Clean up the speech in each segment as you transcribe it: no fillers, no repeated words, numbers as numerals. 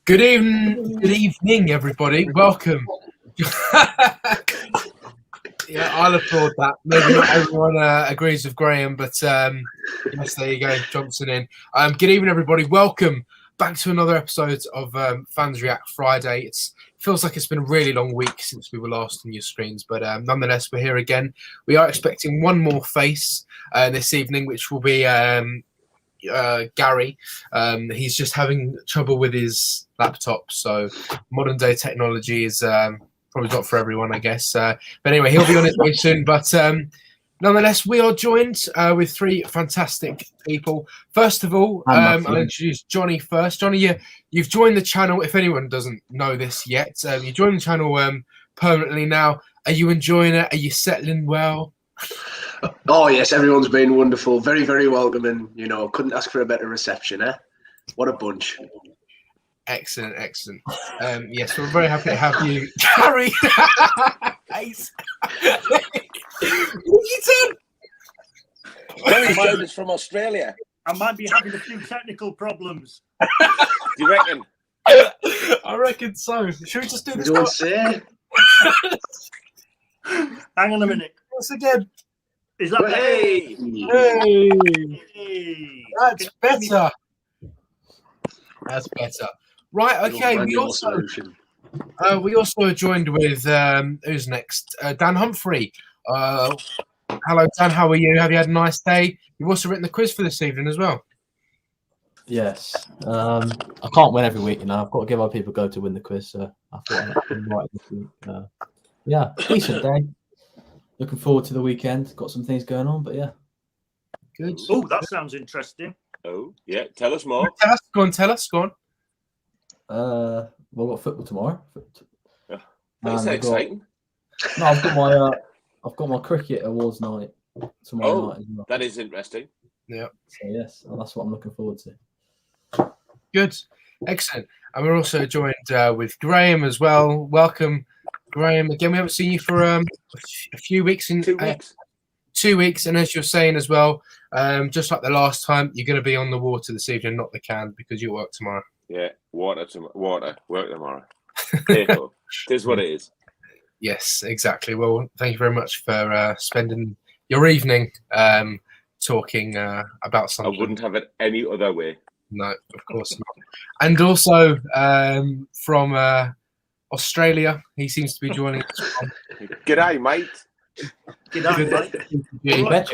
Good evening, everybody. Welcome. Yeah, I'll applaud that. Maybe not everyone agrees with Graham, but yes, there you go, Johnson in. Good evening, everybody. Welcome back to another episode of Fans React Friday. It feels like it's been a really long week since we were last on your screens, but nonetheless, we're here again. We are expecting one more face this evening, which will be Gary. He's just having trouble with his laptop, so modern day technology is probably not for everyone, I guess. But anyway, he'll be on his way soon. But nonetheless, we are joined with three fantastic people. First of all, I'll introduce Johnny first. Johnny, you've joined the channel. If anyone doesn't know this yet, you joined the channel permanently now. Are you enjoying it? Are you settling well? Oh yes, everyone's been wonderful, very, very welcoming. You know, couldn't ask for a better reception, eh? What a bunch! Excellent. Yes, we're very happy to have you, Gary. Ace. What have you done? Gary Jones is from Australia. I might be having a few technical problems. Do you reckon? I reckon so. Should we just do this? Don't say. Hang on a minute. Once again. Is that Hey! Hey. That's better. That's better. Right. Okay. We also are joined with who's next? Dan Humphrey. Hello, Dan. How are you? Have you had a nice day? You've also written the quiz for this evening as well. Yes. I can't win every week, you know. I've got to give other people a go to win the quiz, so I thought I'd invite this week. Yeah, decent day. Looking forward to the weekend. Got some things going on, but yeah. Good. Oh, that sounds interesting. Oh, yeah. Tell us more. Tell us. Go on. Well, we've got football tomorrow. That's exciting. No, I've got my cricket awards night tomorrow night as well. That is interesting. Yeah. So yes, that's what I'm looking forward to. Good. Excellent. And we're also joined with Graham as well. Welcome, Graham. Again, we haven't seen you for a few weeks. 2 weeks. 2 weeks. And as you're saying as well, just like the last time, you're going to be on the water this evening, not the can, because you work tomorrow. Yeah, water, work tomorrow. It is what it is. Yes, exactly. Well, thank you very much for spending your evening talking about something. I wouldn't have it any other way. No, of course not. And also from Australia, he seems to be joining us. G'day, mate. G'day, Right.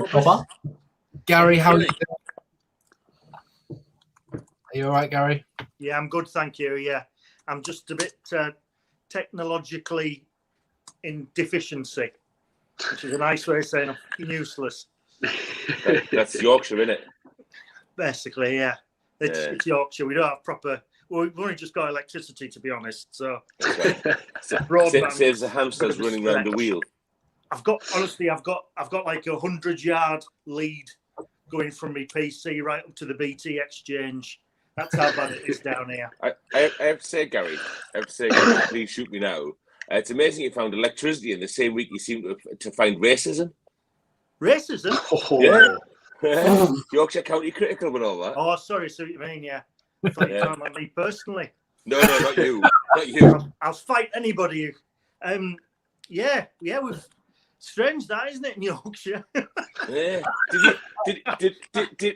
Gary, how are you doing? Are you all right, Gary? Yeah, I'm good, thank you. Yeah, I'm just a bit technologically in deficiency, which is a nice way of saying I'm fucking useless. That's Yorkshire, isn't it? Basically, yeah. It's Yorkshire. We don't have proper. Well, we've only just got electricity, to be honest. So, broadband saves the hamsters running around the wheel. I've got like 100-yard lead going from my PC right up to the BT exchange. That's how bad it is down here. I have to say, Gary, please shoot me now. It's amazing you found electricity in the same week you seem to find racism. Racism? Yeah. Yorkshire County Cricket Club and all that. Oh, sorry, see what you mean, yeah. I thought you were talking about me personally. No, not you. Not you. I'll fight anybody. Yeah, we've strange that, isn't it, in Yorkshire? Yeah. Did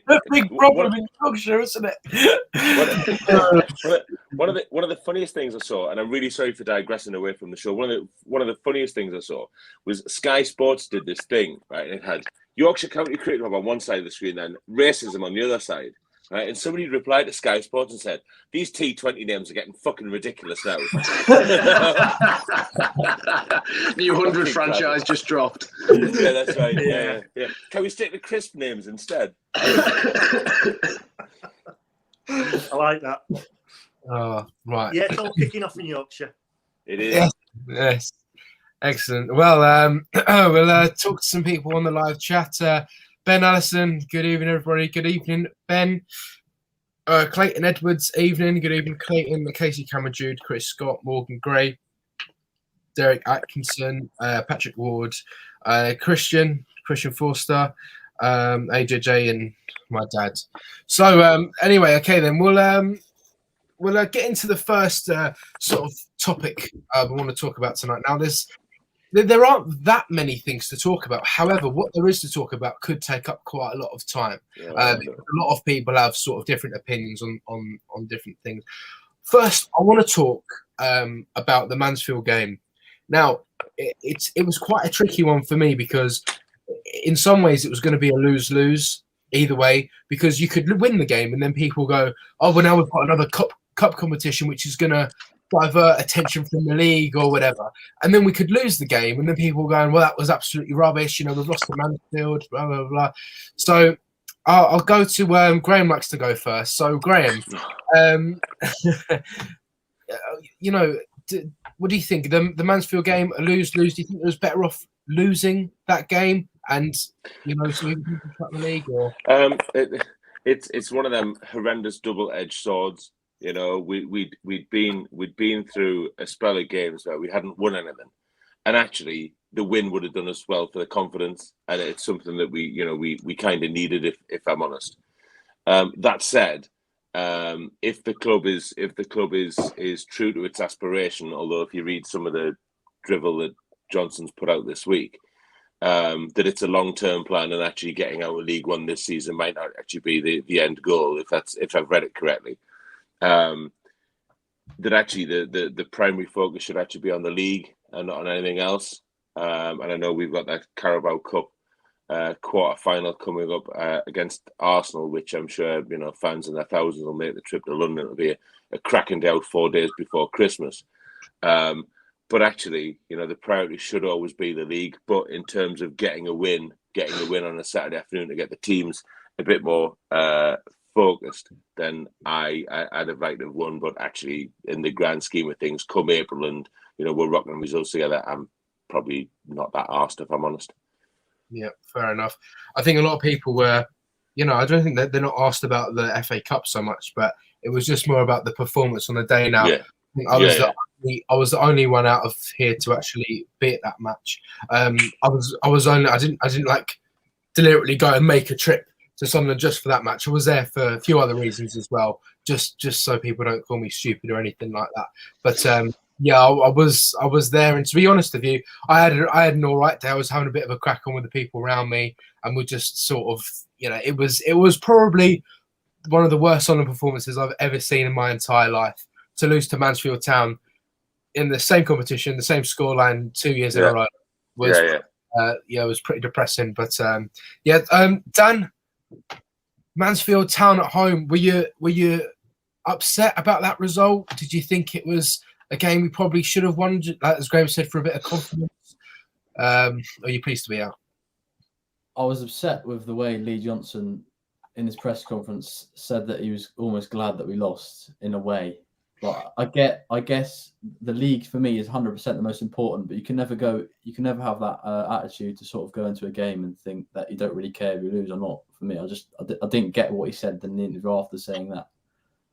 a big problem in Yorkshire, isn't it? One of the funniest things I saw, and I'm really sorry for digressing away from the show. One of the funniest things I saw was Sky Sports did this thing, right? It had Yorkshire County Cricket Club on one side of the screen, and racism on the other side. Right, and somebody replied to Sky Sports and said, "These T20 names are getting fucking ridiculous now." New 100 franchise just dropped. Yeah, that's right. Yeah. Can we stick to crisp names instead? I like that. Oh, right. Yeah, it's all kicking off in Yorkshire. It is. Yes. Excellent. Well, we'll talk to some people on the live chat. Ben Allison, good evening, everybody. Good evening, Ben. Clayton Edwards, evening. Good evening, Clayton. Casey Cameron, Jude, Chris Scott, Morgan Gray, Derek Atkinson, Patrick Ward, Christian Forster, AJJ, and my dad. So anyway, okay, then we'll we'll get into the first sort of topic we want to talk about tonight. Now, there aren't that many things to talk about. However, what there is to talk about could take up quite a lot of time. Yeah, A lot of people have sort of different opinions on different things. First, I want to talk about the Mansfield game. Now, it was quite a tricky one for me because in some ways it was going to be a lose-lose either way, because you could win the game and then people go, oh, well, now we've got another cup competition which is going to divert attention from the league or whatever. And then we could lose the game and then people going, well, that was absolutely rubbish. We've lost to Mansfield, blah, blah, blah. So I'll go to Graham likes to go first. So, Graham, what do you think? The Mansfield game, a lose-lose, do you think it was better off losing that game and, so we can cut the league? Or? It's one of them horrendous double-edged swords. We'd been through a spell of games where we hadn't won anything, and actually the win would have done us well for the confidence, and it's something that we kind of needed, if I'm honest. That said, if the club is true to its aspiration, although if you read some of the drivel that Johnson's put out this week, that it's a long-term plan, and actually getting out of League One this season might not actually be the end goal, if I've read it correctly. That actually the primary focus should actually be on the league and not on anything else. And I know we've got that Carabao Cup quarter final coming up against Arsenal, which I'm sure fans in their thousands will make the trip to London. It'll be a cracking day out 4 days before Christmas. But actually, the priority should always be the league. But in terms of getting a win on a Saturday afternoon to get the teams a bit more focused, then I'd have liked to have won. But actually, in the grand scheme of things, come April and we're rocking results together, I'm probably not that arsed, if I'm honest. Yeah, fair enough. I think a lot of people were, I don't think that they're not asked about the FA Cup so much, but it was just more about the performance on the day. Now, Yeah. I was the only one out of here to actually be at that match. I didn't like deliberately go and make a trip to Sunderland just for that match. I was there for a few other reasons as well, just so people don't call me stupid or anything like that. But yeah, I was there, and to be honest with you, I had an all right day. I was having a bit of a crack on with the people around me, and we just sort of, it was probably one of the worst Sunderland performances I've ever seen in my entire life. To lose to Mansfield Town in the same competition, the same scoreline 2 years in a row was it was pretty depressing. But Dan, Mansfield Town at home, were you upset about that result? Did you think it was a game we probably should have won, as Graham said, for a bit of confidence? Are you pleased to be out? I was upset with the way Lee Johnson in his press conference said that he was almost glad that we lost in a way. But I guess the league for me is 100% the most important, but you can never have that attitude to sort of go into a game and think that you don't really care if you lose or not. For me, I didn't get what he said in the interview after saying that.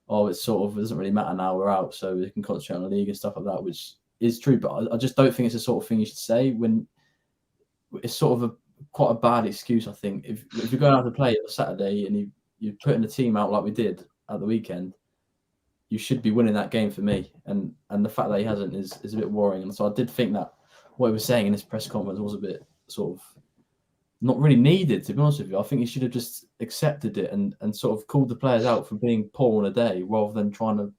Oh, it's sort of, it doesn't really matter now, we're out, so we can concentrate on the league and stuff like that, which is true. But I just don't think it's the sort of thing you should say when it's sort of quite a bad excuse. I think if you're going out to play on Saturday and you're putting the team out like we did at the weekend, you should be winning that game for me. And the fact that he hasn't is a bit worrying. And so I did think that what he was saying in his press conference was a bit sort of not really needed, to be honest with you. I think he should have just accepted it and sort of called the players out for being poor on a day rather than trying to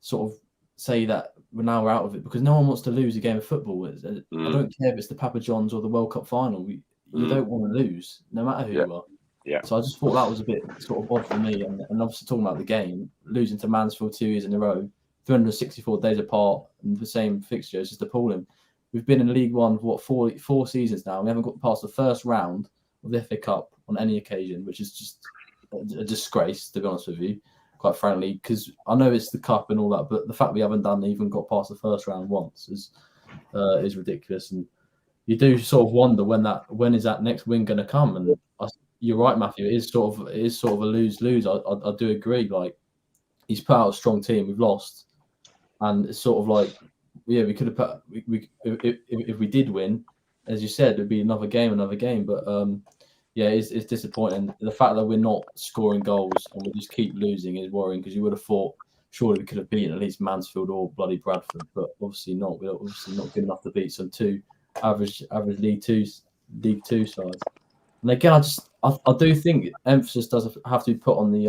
sort of say that we're out of it, because no one wants to lose a game of football. I don't care if it's the Papa John's or the World Cup final. You don't want to lose, no matter who you are. Yeah. So I just thought that was a bit sort of odd for me. And obviously talking about the game, losing to Mansfield 2 years in a row, 364 days apart, and the same fixture, it's just appalling. We've been in League One for four seasons now. We haven't got past the first round of the FA Cup on any occasion, which is just a disgrace, to be honest with you, quite frankly, because I know it's the Cup and all that, but the fact we haven't even got past the first round once is ridiculous. And you do sort of wonder when is that next win going to come? And you're right, Matthew. It is sort of a lose-lose. I do agree. Like, he's put out a strong team. We've lost, and it's sort of like, we could have put. If we did win, as you said, it'd be another game. But it's disappointing. The fact that we're not scoring goals and we just keep losing is worrying, because you would have thought surely we could have beaten at least Mansfield or bloody Bradford, but obviously not. We're obviously not good enough to beat some two average League Two sides. And again, I do think emphasis does have to be put on the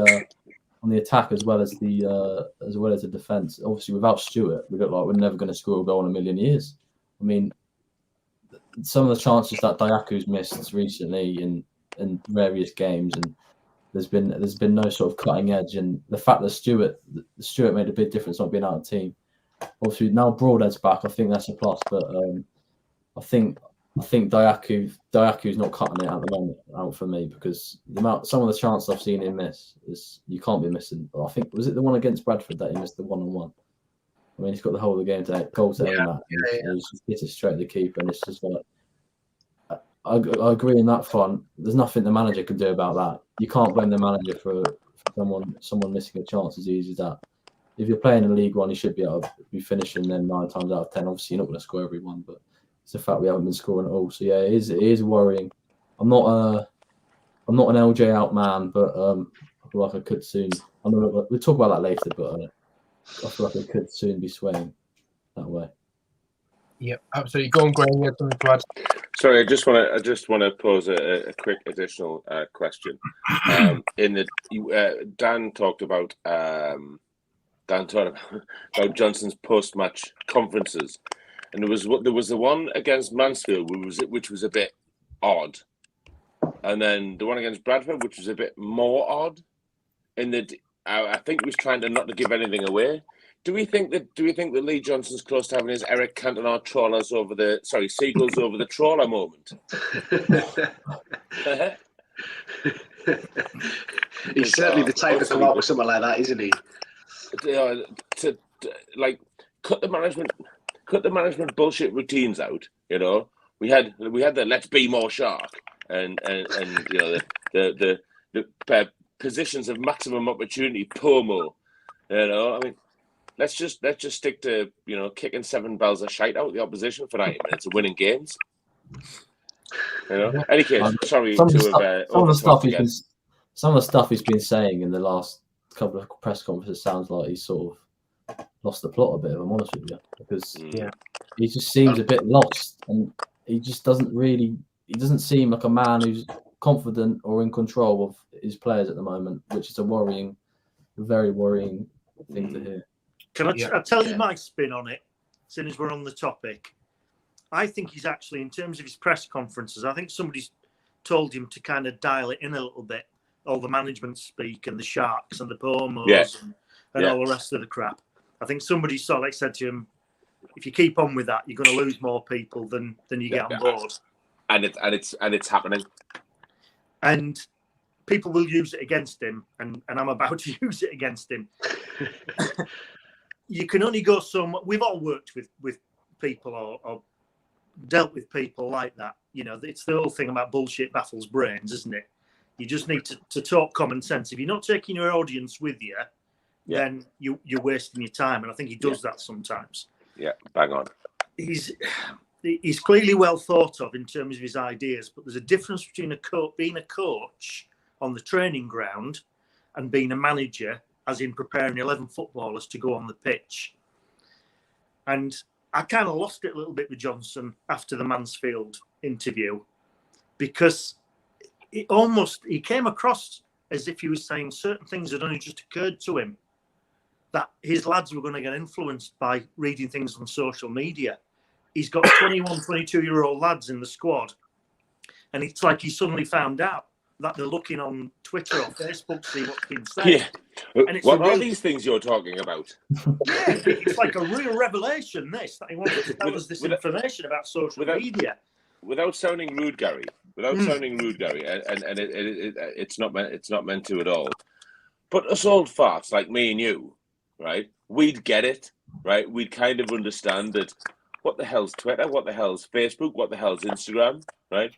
attack as well as the defence. Obviously, without Stewart, we look like we're never going to score a goal in a million years. I mean, some of the chances that Diaku's missed recently in various games, and there's been no sort of cutting edge, and the fact that Stewart made a big difference not being out of the team. Obviously, now Broadhead's back. I think that's a plus, but I think Diaku's not cutting it at the moment out for me, because some of the chances I've seen him miss is you can't be missing. I think was it the one against Bradford that he missed the 1-on-1. I mean, he's got the whole of the game to goal to aim at. He's just hit it straight at the keeper, and it's just like I agree in that front. There's nothing the manager can do about that. You can't blame the manager for someone missing a chance as easy as that. If you're playing in League One, you should be able to be finishing them 9 times out of 10. Obviously, you're not going to score every one, but it's the fact we haven't been scoring at all. So yeah, it is worrying. I'm not an LJ out man, but I feel like I could soon. We'll talk about that later, but I feel like I could soon be swaying that way. Yep, absolutely. Go on, Graham. You had something to add? Sorry, I just want to pose a quick additional question. Dan talked about Johnson's post-match conferences, and there was the one against Mansfield which was a bit odd, and then the one against Bradford which was a bit more odd. I think he was trying to not to give anything away. Do we think that Lee Johnson's close to having his Eric Cantona seagulls over the trawler moment? He's certainly the type to come out with something like that, isn't he? To cut the management bullshit routines out. You know, we had the let's be more shark and you know the positions of maximum opportunity POMO. You know, I mean. Let's just stick to, you know, kicking 7 bells of shite out the opposition for 90 minutes of winning games. You know. Any case, sorry some to of the stuff he's been saying in the last couple of press conferences sounds like he's sort of lost the plot a bit. If I'm honest with you, because he just seems a bit lost, and he doesn't seem like a man who's confident or in control of his players at the moment, which is a very worrying thing to hear. Can I tell you my spin on it, since as we're on the topic? I think he's actually, in terms of his press conferences, I think somebody's told him to kind of dial it in a little bit. All the management speak and the sharks and the pomos and all the rest of the crap. I think somebody sort of said to him, if you keep on with that, you're going to lose more people than you get on board. And it's happening. And people will use it against him, and I'm about to use it against him. You can only go so much. We've all worked with people or dealt with people like that. You know, it's the whole thing about bullshit baffles brains, isn't it? You just need to talk common sense. If you're not taking your audience with you, then you're wasting your time. And I think he does that sometimes. Yeah, bang on. He's clearly well thought of in terms of his ideas, but there's a difference between being a coach on the training ground and being a manager, as in preparing 11 footballers to go on the pitch. And I kind of lost it a little bit with Johnson after the Mansfield interview, because he came across as if he was saying certain things had only just occurred to him, that his lads were going to get influenced by reading things on social media. He's got 21, 22-year-old lads in the squad, and it's like he suddenly found out that they're looking on Twitter or Facebook to see what's been said. Yeah. And it's what are these things you're talking about? Yeah, it's like a real revelation, that he wanted to tell us this information about social media. Without sounding rude, Gary. And it's not meant to at all. But us old farts like me and you, right? We'd get it, right? We'd kind of understand that. What the hell's Twitter? What the hell's Facebook? What the hell's Instagram? Right?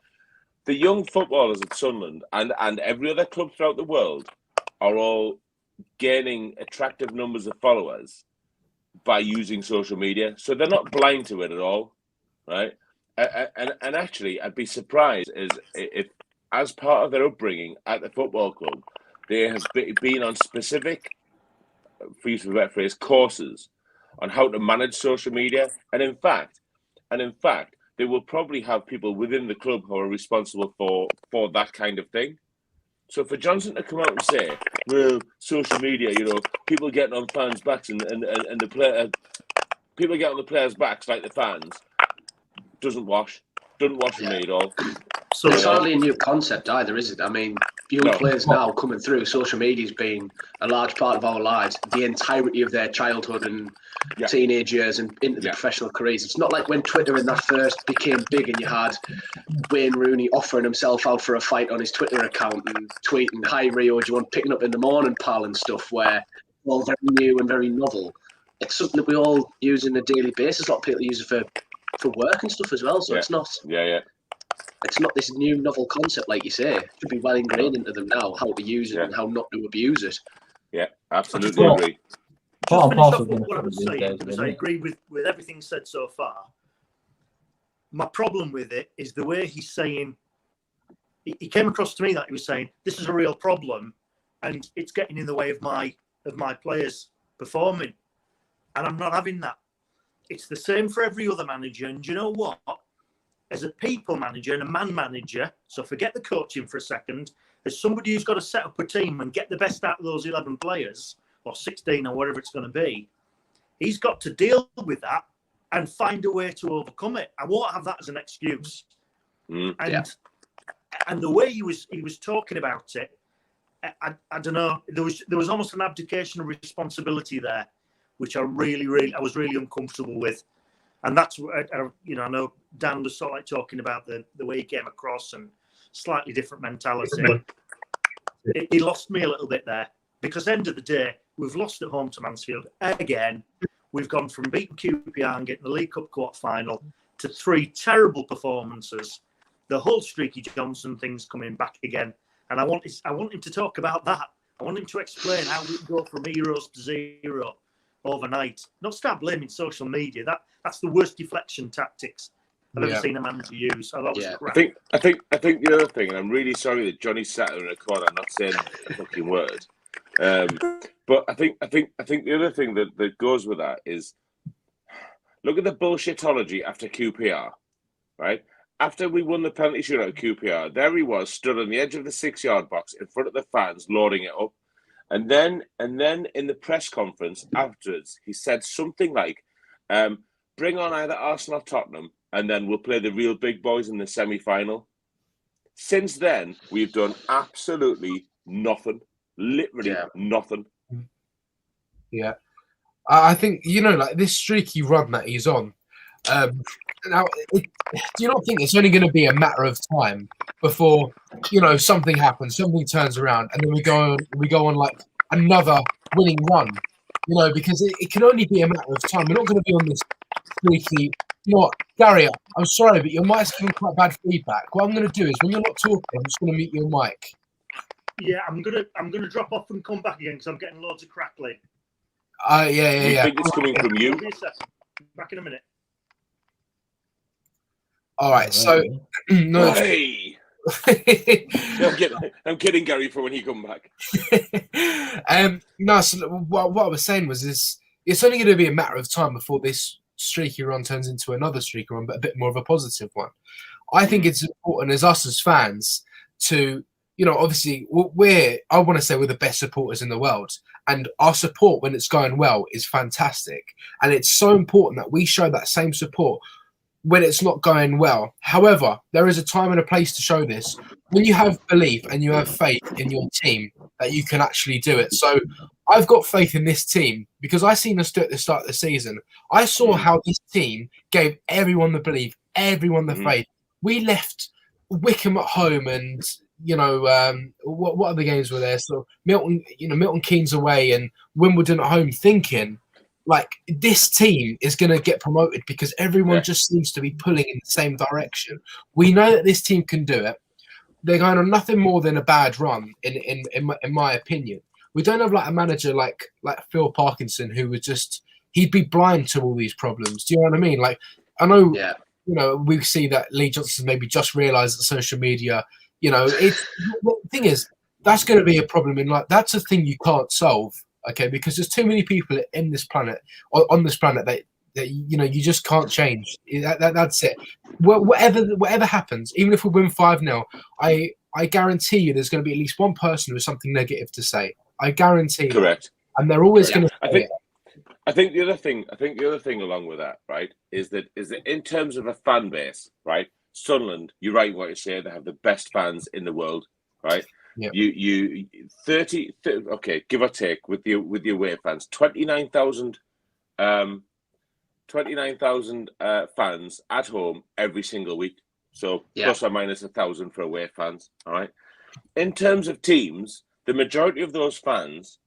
The young footballers at Sunderland and every other club throughout the world are all gaining attractive numbers of followers by using social media. So they're not blind to it at all, right? And actually, I'd be surprised if, as part of their upbringing at the football club, they have been on specific for use of a better phrase, courses on how to manage social media. And in fact, they will probably have people within the club who are responsible for that kind of thing. So for Johnson to come out and say, well, social media, people getting on fans' backs and the player, people get on the players' backs like the fans, doesn't wash for me at all. So it's hardly a new concept either, is it? I mean, young players now coming through, social media's been a large part of our lives, the entirety of their childhood and teenage years and into the professional careers. It's not like when Twitter in that first became big and you had Wayne Rooney offering himself out for a fight on his Twitter account and tweeting, "Hi Rio, do you want picking up in the morning, pal?" and stuff, where it's all very new and very novel. It's something that we all use on a daily basis. A lot of people use it for work and stuff as well. So it's not. It's not this new novel concept, like you say. It should be well ingrained into them now, how to use it and how not to abuse it. Yeah, absolutely agree. What I was saying, because I agree with everything said so far. My problem with it is the way he's saying. He came across to me that he was saying this is a real problem, and it's getting in the way of my players performing, and I'm not having that. It's the same for every other manager, and you know what? As a people manager and a man manager, so forget the coaching for a second, as somebody who's got to set up a team and get the best out of those 11 players, or 16 or whatever it's going to be, he's got to deal with that and find a way to overcome it. I won't have that as an excuse. And the way he was talking about it, I don't know, there was almost an abdication of responsibility there, which I was really uncomfortable with. And that's what I know Dan was sort of like talking about the way he came across and slightly different mentality. He lost me a little bit there, because end of the day, we've lost at home to Mansfield again. We've gone from beating QPR and getting the League Cup quarter-final to 3 terrible performances. The whole Streaky Johnson thing's coming back again. And I want him to talk about that. I want him to explain how we can go from heroes to zero overnight. Not start blaming social media. That's the worst deflection tactics I've ever seen a manager use. So that was crap. I think the other thing, and I'm really sorry that Johnny sat there in a corner not saying a fucking word. But I think the other thing that goes with that is, look at the bullshitology after QPR, right? After we won the penalty shootout at QPR, there he was, stood on the edge of the 6-yard box in front of the fans, loading it up. And then in the press conference afterwards, he said something like, bring on either Arsenal or Tottenham, and then we'll play the real big boys in the semi-final. Since then, we've done absolutely nothing. Literally nothing. Yeah. I think, like this streaky run that he's on, now, do you not think it's only going to be a matter of time before, something happens, something turns around, and then we go on like another winning run, because it can only be a matter of time. We're not going to be on this streaky. You know what, Gary, I'm sorry, but your mic's giving quite bad feedback. What I'm going to do is, when you're not talking, I'm just going to mute your mic. Yeah, I'm gonna drop off and come back again because I'm getting loads of crackling. I think it's coming from you. Back in a minute. All right, so no. Hey. I'm kidding, Gary, for when he come back. No, so what I was saying was, it's only going to be a matter of time before this streaky run turns into another streaky run, but a bit more of a positive one. I think it's important as us as fans to, obviously I want to say we're the best supporters in the world, and our support when it's going well is fantastic, and it's so important that we show that same support when it's not going well. However, there is a time and a place to show this. When you have belief and you have faith in your team, that you can actually do it. So I've got faith in this team because I seen us do it at the start of the season. I saw how this team gave everyone the belief, everyone the faith. We left Wickham at home and, what other games were there? So Milton Keynes away and Wimbledon at home, thinking, like, this team is going to get promoted because everyone just seems to be pulling in the same direction. We know that this team can do it. They're going on nothing more than a bad run, in my opinion. We don't have like a manager like Phil Parkinson who would he'd be blind to all these problems. Do you know what I mean? Like, I know, we see that Lee Johnson maybe just realised that social media, the thing is, that's going to be a problem in life. That's a thing you can't solve Okay, because there's too many people in this planet, on this planet that you just can't change. That's it. Whatever happens, even if we win 5-0, I guarantee you there's going to be at least one person with something negative to say. I guarantee. Correct. That. And they're always going to say it. I think the other thing along with that, right, is that in terms of a fan base, right, Sunderland, you're right what you say, they have the best fans in the world, right? Yep. You 30 okay, give or take with the away fans, 29,000 fans at home every single week. So plus or minus 1,000 for away fans, all right? In terms of teams, the majority of those fans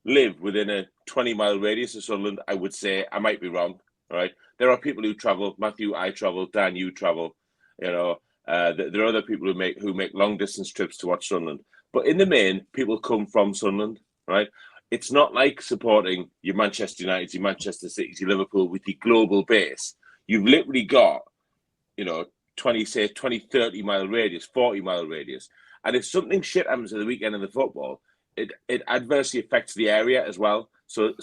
live within a 20-mile radius of Sunderland, I would say. I might be wrong, all right? There are people who travel. Matthew, I travel. Dan, you travel. You know, there are other people who make long-distance trips to watch Sunderland. But in the main, people come from Sunderland, right? It's not like supporting your Manchester United, your Manchester City, your Liverpool with your global base. You've literally got, 20, 30-mile radius, 40-mile radius. And if something shit happens at the weekend of the football, it adversely affects the area as well. So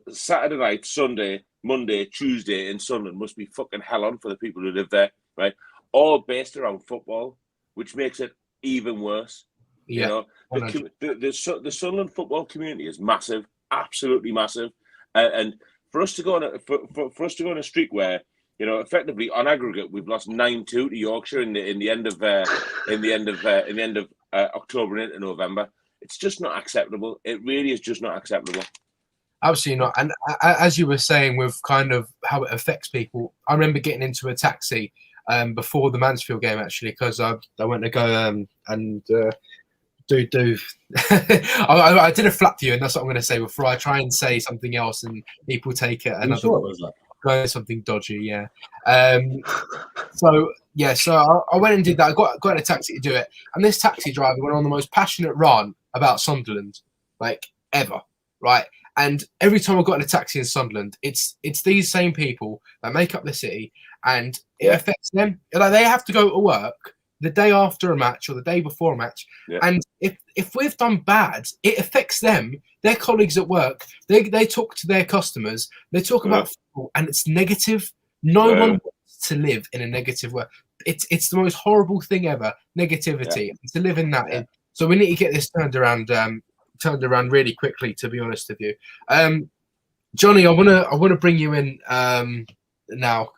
Saturday night, Sunday, Monday, Tuesday in Sunderland must be fucking hell on for the people who live there, right? All based around football, which makes it even worse. Yeah, the Sunderland football community is massive, absolutely massive, and for us to go on a streak where effectively on aggregate we've lost 9-2 to Yorkshire in the end of October and into November. It's just not acceptable. It really is just not acceptable. Absolutely not. And as you were saying, with kind of how it affects people, I remember getting into a taxi before the Mansfield game actually, because I went to go and do. I did a flap view, and that's what I'm going to say before I try and say something else and people take it another way. Something dodgy, yeah. So I went and did that. I got in a taxi to do it, and this taxi driver went on the most passionate rant about Sunderland, like ever, right? And every time I got in a taxi in Sunderland, it's these same people that make up the city, and it affects them. Like they have to go to work the day after a match or the day before a match, and if we've done bad, it affects them. Their colleagues at work, they talk to their customers, they talk about football, and it's negative. No one wants to live in a negative way. It's the most horrible thing ever. Negativity. To live in that. So we need to get this turned around really quickly. To be honest with you, Johnny, I wanna bring you in now.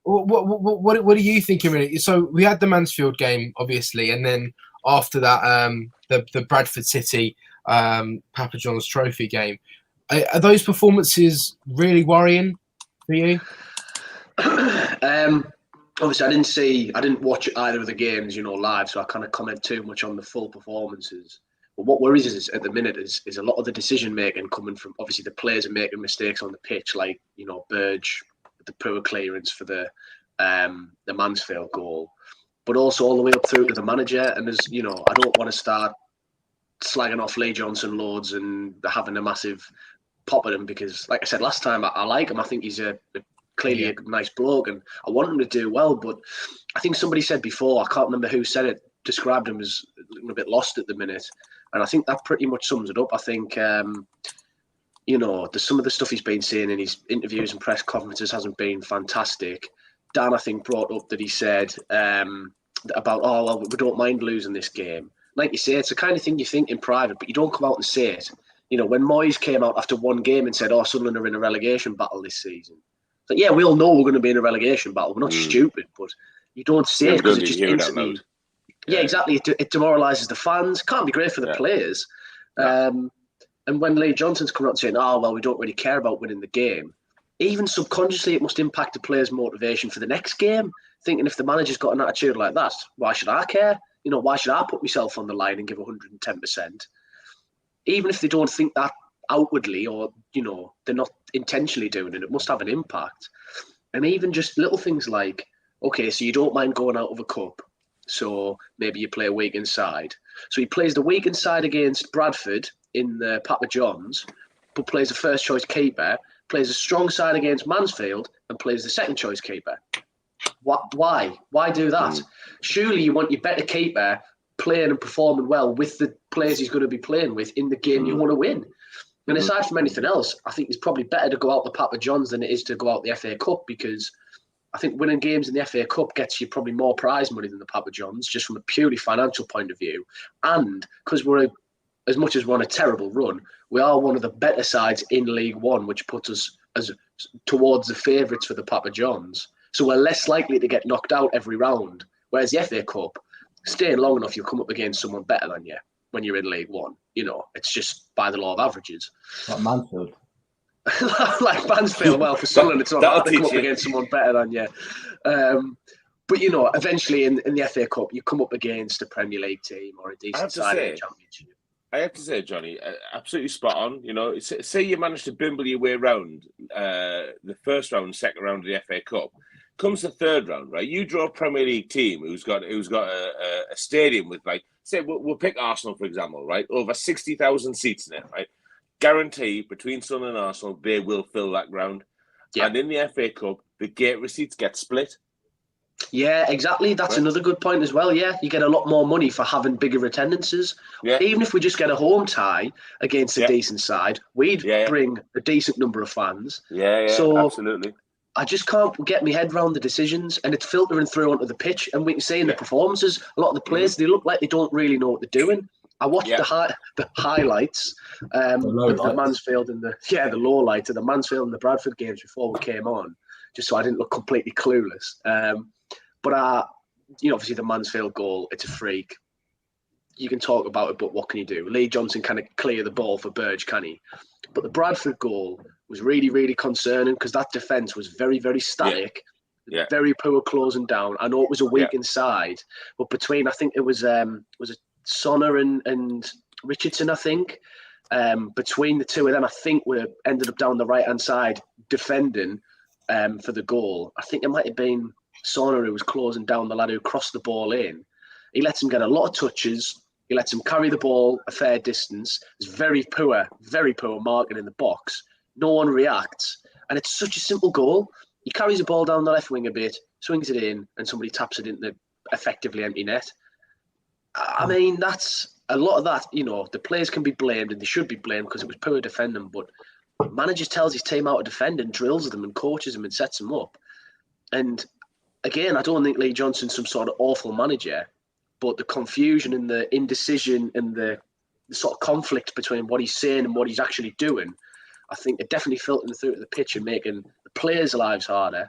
What are you thinking? Really? So we had the Mansfield game, obviously, and then after that, the Bradford City Papa John's Trophy game. Are those performances really worrying for you? Obviously, I didn't watch either of the games, live, so I can't comment too much on the full performances. But what worries us at the minute is a lot of the decision making coming from, obviously, the players are making mistakes on the pitch, like Burge, the poor clearance for the Mansfield goal, but also all the way up through to the manager. And there's, I don't want to start slagging off Lee Johnson loads and having a massive pop at him because, like I said last time, I like him. I think he's clearly a nice bloke, and I want him to do well. But I think somebody said before, I can't remember who said it, described him as looking a bit lost at the minute, and I think that pretty much sums it up. I think some of the stuff he's been saying in his interviews and press conferences hasn't been fantastic. Dan, I think, brought up that he said about, we don't mind losing this game. Like you say, it's the kind of thing you think in private, but you don't come out and say it. When Moyes came out after one game and said, Sunderland are in a relegation battle this season. But yeah, we all know we're going to be in a relegation battle. We're not stupid, but you don't say it because it just instantly... Yeah, exactly. It demoralises the fans. Can't be great for the players. And when Lee Johnson's coming out and saying, we don't really care about winning the game, even subconsciously it must impact the players' motivation for the next game, thinking if the manager's got an attitude like that, why should I care? Why should I put myself on the line and give 110%? Even if they don't think that outwardly or, they're not intentionally doing it, it must have an impact. And even just little things like, okay, so you don't mind going out of a cup, so maybe you play a weekend side. So he plays the weekend side against Bradford in the Papa John's, but plays a first choice keeper, plays a strong side against Mansfield, and plays the second choice keeper. Why? Why do that? Surely you want your better keeper playing and performing well with the players he's going to be playing with in the game you want to win. And aside from anything else, I think it's probably better to go out the Papa John's than it is to go out the FA Cup, because I think winning games in the FA Cup gets you probably more prize money than the Papa John's, just from a purely financial point of view. And because as much as we're on a terrible run, we are one of the better sides in League One, which puts us as towards the favourites for the Papa John's. So we're less likely to get knocked out every round. Whereas the FA Cup, staying long enough, you'll come up against someone better than you when you're in League One. You know, it's just by the law of averages. Like Mansfield. Like Mansfield, well, for Sunderland, it's not hard to come up against someone better than you. But, you know, eventually in the FA Cup, you come up against a Premier League team or a decent side in the Championship. I have to say, Johnny, absolutely spot on. You know, say you manage to bimble your way around the first round, second round of the FA Cup. Comes the third round, right? You draw a Premier League team who's got a stadium with, like, say we'll pick Arsenal for example, right? Over 60,000 seats in it, right? Guarantee between Sunderland and Arsenal they will fill that ground. Yeah. And in the FA Cup, the gate receipts get split. Yeah, exactly. That's another good point as well. Yeah, you get a lot more money for having bigger attendances. Yeah. Even if we just get a home tie against a decent side, we'd bring a decent number of fans. Yeah, so absolutely. I just can't get my head around the decisions, and it's filtering through onto the pitch. And we can see in the performances, a lot of the players, they look like they don't really know what they're doing. I watched the highlights, the Mansfield and the low lights of the Mansfield and the Bradford games before we came on, just so I didn't look completely clueless. But you know, obviously the Mansfield goal, it's a freak. You can talk about it, but what can you do? Lee Johnson kind of clear the ball for Burge, can he? But the Bradford goal was really, really concerning because that defence was very, very static, very poor closing down. I know it was a weak inside, but between, I think it was it Sonner and Richardson, I think. Between the two of them, I think we ended up down the right-hand side defending for the goal. I think it might have been Sonner who was closing down the lad who crossed the ball in. He lets him get a lot of touches. He lets him carry the ball a fair distance. It's very poor marking in the box. No one reacts. And it's such a simple goal. He carries the ball down the left wing a bit, swings it in, and somebody taps it into effectively empty net. I mean, that's a lot of that. You know, the players can be blamed, and they should be blamed because it was poor defending. But the manager tells his team how to defend and drills them and coaches them and sets them up. And again, I don't think Lee Johnson's some sort of awful manager, but the confusion and the indecision and the sort of conflict between what he's saying and what he's actually doing, I think it definitely filtering through to the pitch and making the players' lives harder,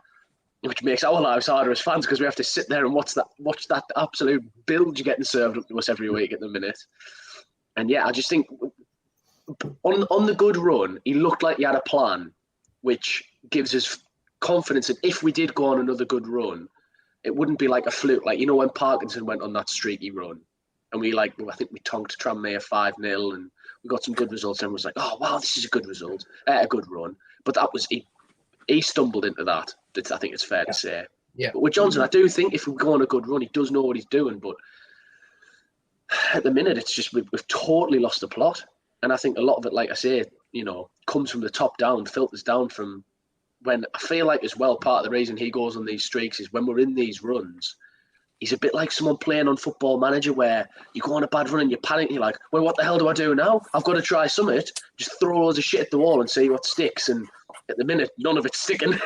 which makes our lives harder as fans because we have to sit there and watch that absolute bilge getting served up to us every week at the minute. And yeah, I just think on the good run, he looked like he had a plan, which gives us confidence that if we did go on another good run, it wouldn't be like a fluke. Like, you know, when Parkinson went on that streaky run and I think we tonked Tranmere 5-0 and we got some good results and everyone was like, oh, wow, this is a good result, a good run. But that was, he stumbled into that. I think it's fair to say. Yeah. But with Johnson, I do think if we go on a good run, he does know what he's doing. But at the minute, it's just we've totally lost the plot. And I think a lot of it, like I say, you know, comes from the top down, filters down from when I feel like as well, part of the reason he goes on these streaks is when we're in these runs, he's a bit like someone playing on Football Manager where you go on a bad run and you panic and you're like, well, what the hell do I do now? I've got to try something. Just throw loads of shit at the wall and see what sticks. And at the minute, none of it's sticking.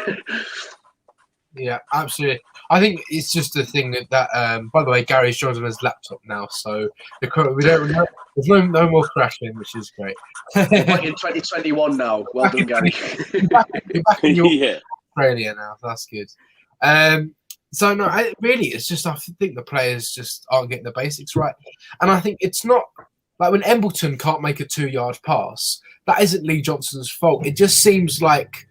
Yeah, absolutely. I think it's just a thing that by the way, Gary's joined on his laptop now, so we don't there's no more crashing, which is great. We're back in 2021 now. Well done, Gary. You're back in Australia now. That's good. So no, it's just I think the players just aren't getting the basics right, and I think it's not like when Embleton can't make a 2-yard pass. That isn't Lee Johnson's fault. It just seems like,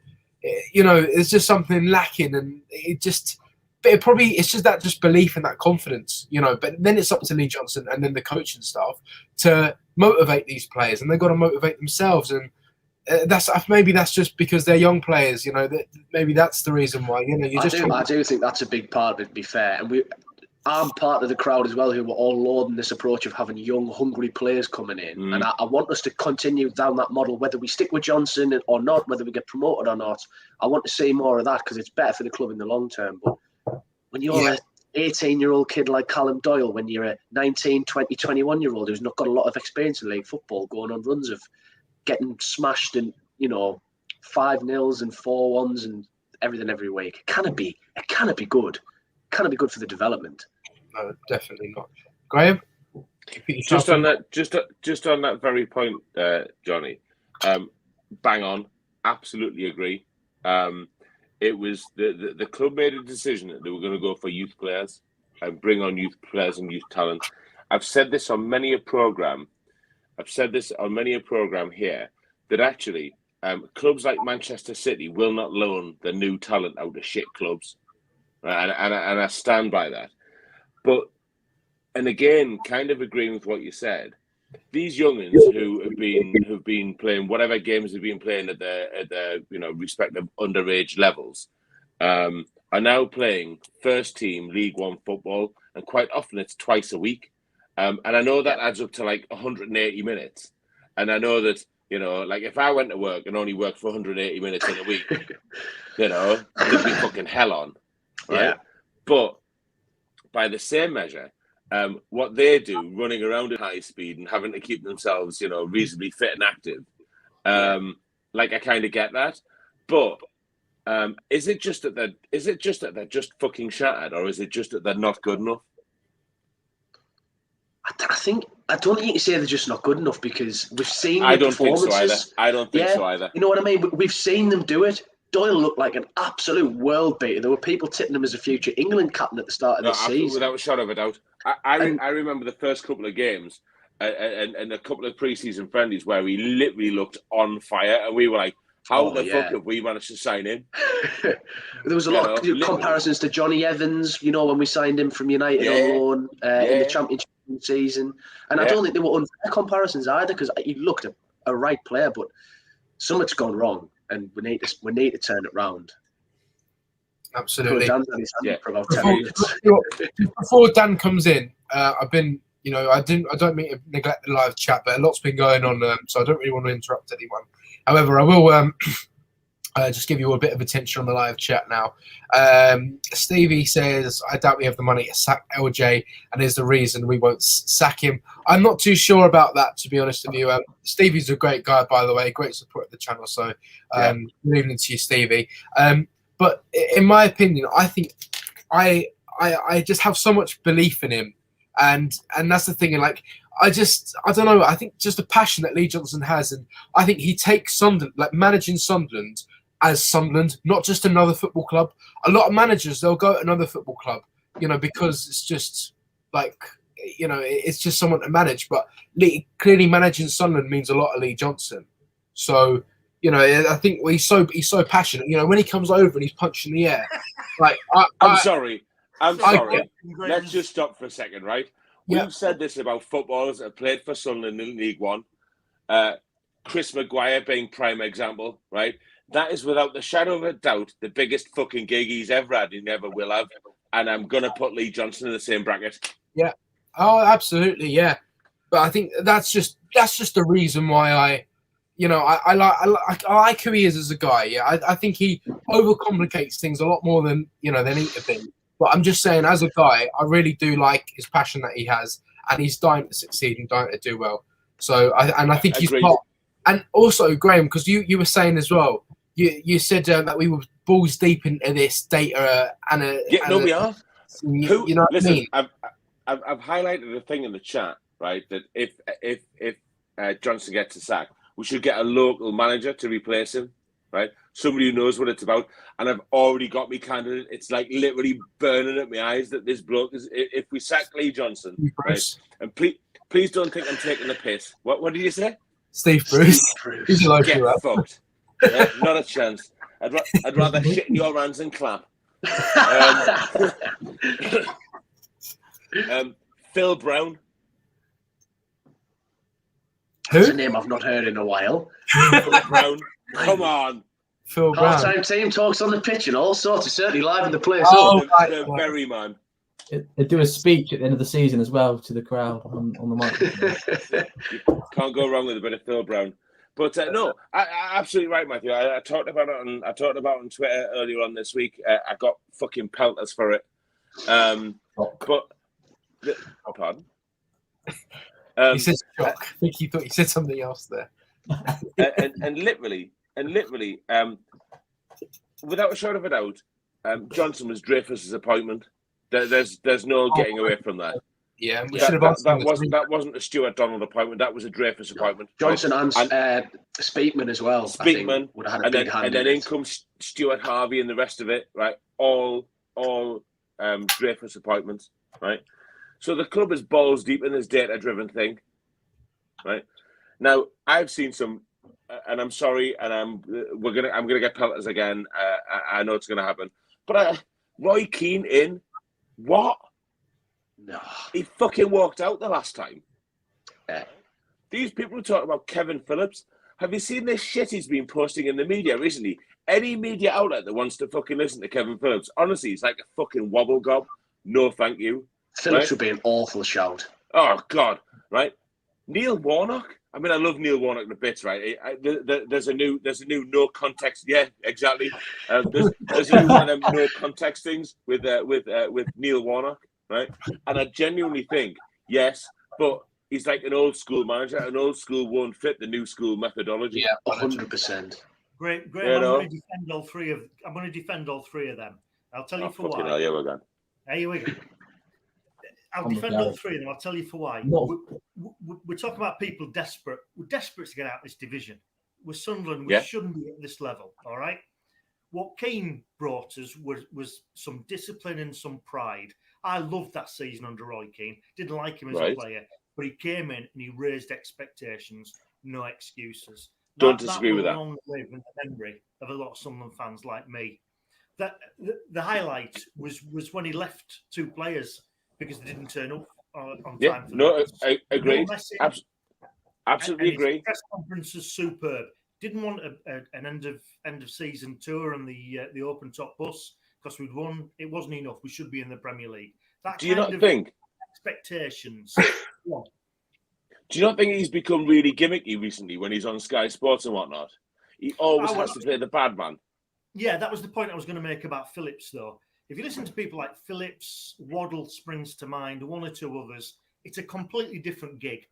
you know, there's just something lacking, and it's just that just belief and that confidence, you know. But then it's up to Lee Johnson and then the coaching staff to motivate these players, and they've got to motivate themselves. And maybe that's just because they're young players, you know. Maybe that's the reason why, you know. I do think that's a big part of it. To be fair, and I'm part of the crowd as well who were all lauding this approach of having young, hungry players coming in. And I want us to continue down that model, whether we stick with Johnson or not, whether we get promoted or not. I want to see more of that because it's better for the club in the long term. But when you're 18-year-old kid like Callum Doyle when you're a 19, 20, 21-year-old who's not got a lot of experience in league football, going on runs of getting smashed and 5-0s and 4-1s and everything every week. It cannot be good. It cannot be good for the development. No, definitely not. Graham? Just on that very point, Johnny, bang on, absolutely agree. It was the club made a decision that they were going to go for youth players and bring on youth players and youth talent. I've said this on many a program. Here that actually clubs like Manchester City will not loan the new talent out of shit clubs, right? And I stand by that. But and again, kind of agreeing with what you said, these youngins who have been playing whatever games they've been playing at their respective underage levels, are now playing first team League One football, and quite often it's twice a week. And I know that adds up to like 180 minutes. And I know that, like if I went to work and only worked for 180 minutes in a week, there'd be fucking hell on, right? Yeah. But by the same measure, what they do, running around at high speed and having to keep themselves, reasonably fit and active, like I kind of get that. But is it just that they're just fucking shattered, or is it just that they're not good enough? I don't think you can say they're just not good enough, because we've seen I the don't think so either. performances. I don't think so either. You know what I mean? We've seen them do it. Doyle looked like an absolute world beater. There were people tipping him as a future England captain at the start of the season. Without a shadow of a doubt. I remember the first couple of games and a couple of pre-season friendlies where he literally looked on fire, and we were like, how the fuck have we managed to sign him? There was a lot of comparisons to Johnny Evans, when we signed him from United on loan in the Championship season. And I don't think they were unfair comparisons either, because he looked a right player, but something's gone wrong, and we need to turn it round. Absolutely. So Before Dan comes in, I've been, I don't mean to neglect the live chat, but a lot's been going on, so I don't really want to interrupt anyone. However, I will just give you a bit of attention on the live chat now. Stevie says, I doubt we have the money to sack LJ, and is the reason we won't sack him. I'm not too sure about that, to be honest with you. Stevie's a great guy, by the way, great support of the channel. So good evening to you, Stevie. But in my opinion, I think I just have so much belief in him, and that's the thing. And like, I don't know. I think just the passion that Lee Johnson has, and I think he takes Sunderland, like managing Sunderland as Sunderland, not just another football club. A lot of managers, they'll go to another football club, because it's just like, it's just someone to manage. But clearly managing Sunderland means a lot to Lee Johnson. So, I think he's so passionate. When he comes over and he's punching the air, like I'm sorry. Let's just stop for a second, right? We've said this about footballers that have played for Sunderland in League One. Chris Maguire being prime example, right? That is without the shadow of a doubt the biggest fucking gig he's ever had. He never will have. And I'm gonna put Lee Johnson in the same bracket. Yeah. Oh, absolutely, yeah. But I think that's just the reason why I like who he is as a guy. Yeah, I think he overcomplicates things a lot more than they need to be. But I'm just saying, as a guy, I really do like his passion that he has, and he's dying to succeed and dying to do well. So I think he's part. And also, Graham, because you were saying as well, you said that we were balls deep into this data we are. You know what listen, I mean? I've highlighted a thing in the chat, right? That if Johnson gets a sack, we should get a local manager to replace him, right? Somebody who knows what it's about. And I've already got me candidate. It's like literally burning at my eyes that this bloke is. If we sack Lee Johnson, right? And please don't think I'm taking the piss. What did you say? Steve Bruce. Get fucked. Yeah, not a chance. I'd rather shit in your hands and clap. Phil Brown. Who? That's a name I've not heard in a while. Phil Brown. Come on. Phil Brown. Half-time team talks on the pitch and all sorts. Certainly live in the place. The very man. They do a speech at the end of the season as well to the crowd on the microphone. Can't go wrong with a bit of Phil Brown. But no, absolutely right, Matthew. I talked about it on Twitter earlier on this week. I got fucking pelters for it. But pardon. He said shock. I think he thought he said something else there. and literally, without a shadow of a doubt, Johnson was Dreyfus's appointment. There's no getting away from that. Yeah, we that wasn't a Stuart Donald appointment. That was a Dreyfus appointment. Johnson and Speakman as well. Speakman would have had a big hand. And then in comes Stuart Harvey and the rest of it. Right, all Dreyfus appointments. Right, so the club is balls deep in this data-driven thing. Right now, I've seen some, and I'm sorry, and I'm gonna get pelters again. I know it's gonna happen, but Roy Keane in what? No. He fucking walked out the last time. Yeah. These people who talk about Kevin Phillips, have you seen this shit he's been posting in the media recently? Any media outlet that wants to fucking listen to Kevin Phillips, honestly, he's like a fucking wobble gob. No, thank you. Phillips would be an awful shout. Oh, God. Right? Neil Warnock? I mean, I love Neil Warnock the bits, right? There's a new no context. Yeah, exactly. There's a new one of no context things with Neil Warnock. Right, and I genuinely think yes, but he's like an old school manager. An old school won't fit the new school methodology. Yeah, 100%. Great. I'm going to defend all three of. I'm going to defend all three of them. I'll tell you for why. Hell, yeah, we're going. Here we go. I'll defend all three of them. I'll tell you for why. No. We're talking about people desperate. We're desperate to get out of this division. We're Sunderland. We shouldn't be at this level. All right. What Keane brought us was some discipline and some pride. I loved that season under Roy Keane. Didn't like him as a player, but he came in and he raised expectations. No excuses. Don't disagree with that. Long live in the memory of a lot of Sunderland fans like me. That the highlight was when he left two players because they didn't turn up on time. No, I agree. Absolutely agree. His press conference was superb. Didn't want an end of season tour and the open top bus because we'd won. It wasn't enough. We should be in the Premier League. Do you not think expectations? Do you not think he's become really gimmicky recently when he's on Sky Sports and whatnot? He always has to play the bad man. Yeah, that was the point I was going to make about Phillips, though. If you listen to people like Phillips, Waddle springs to mind, one or two others, it's a completely different gig.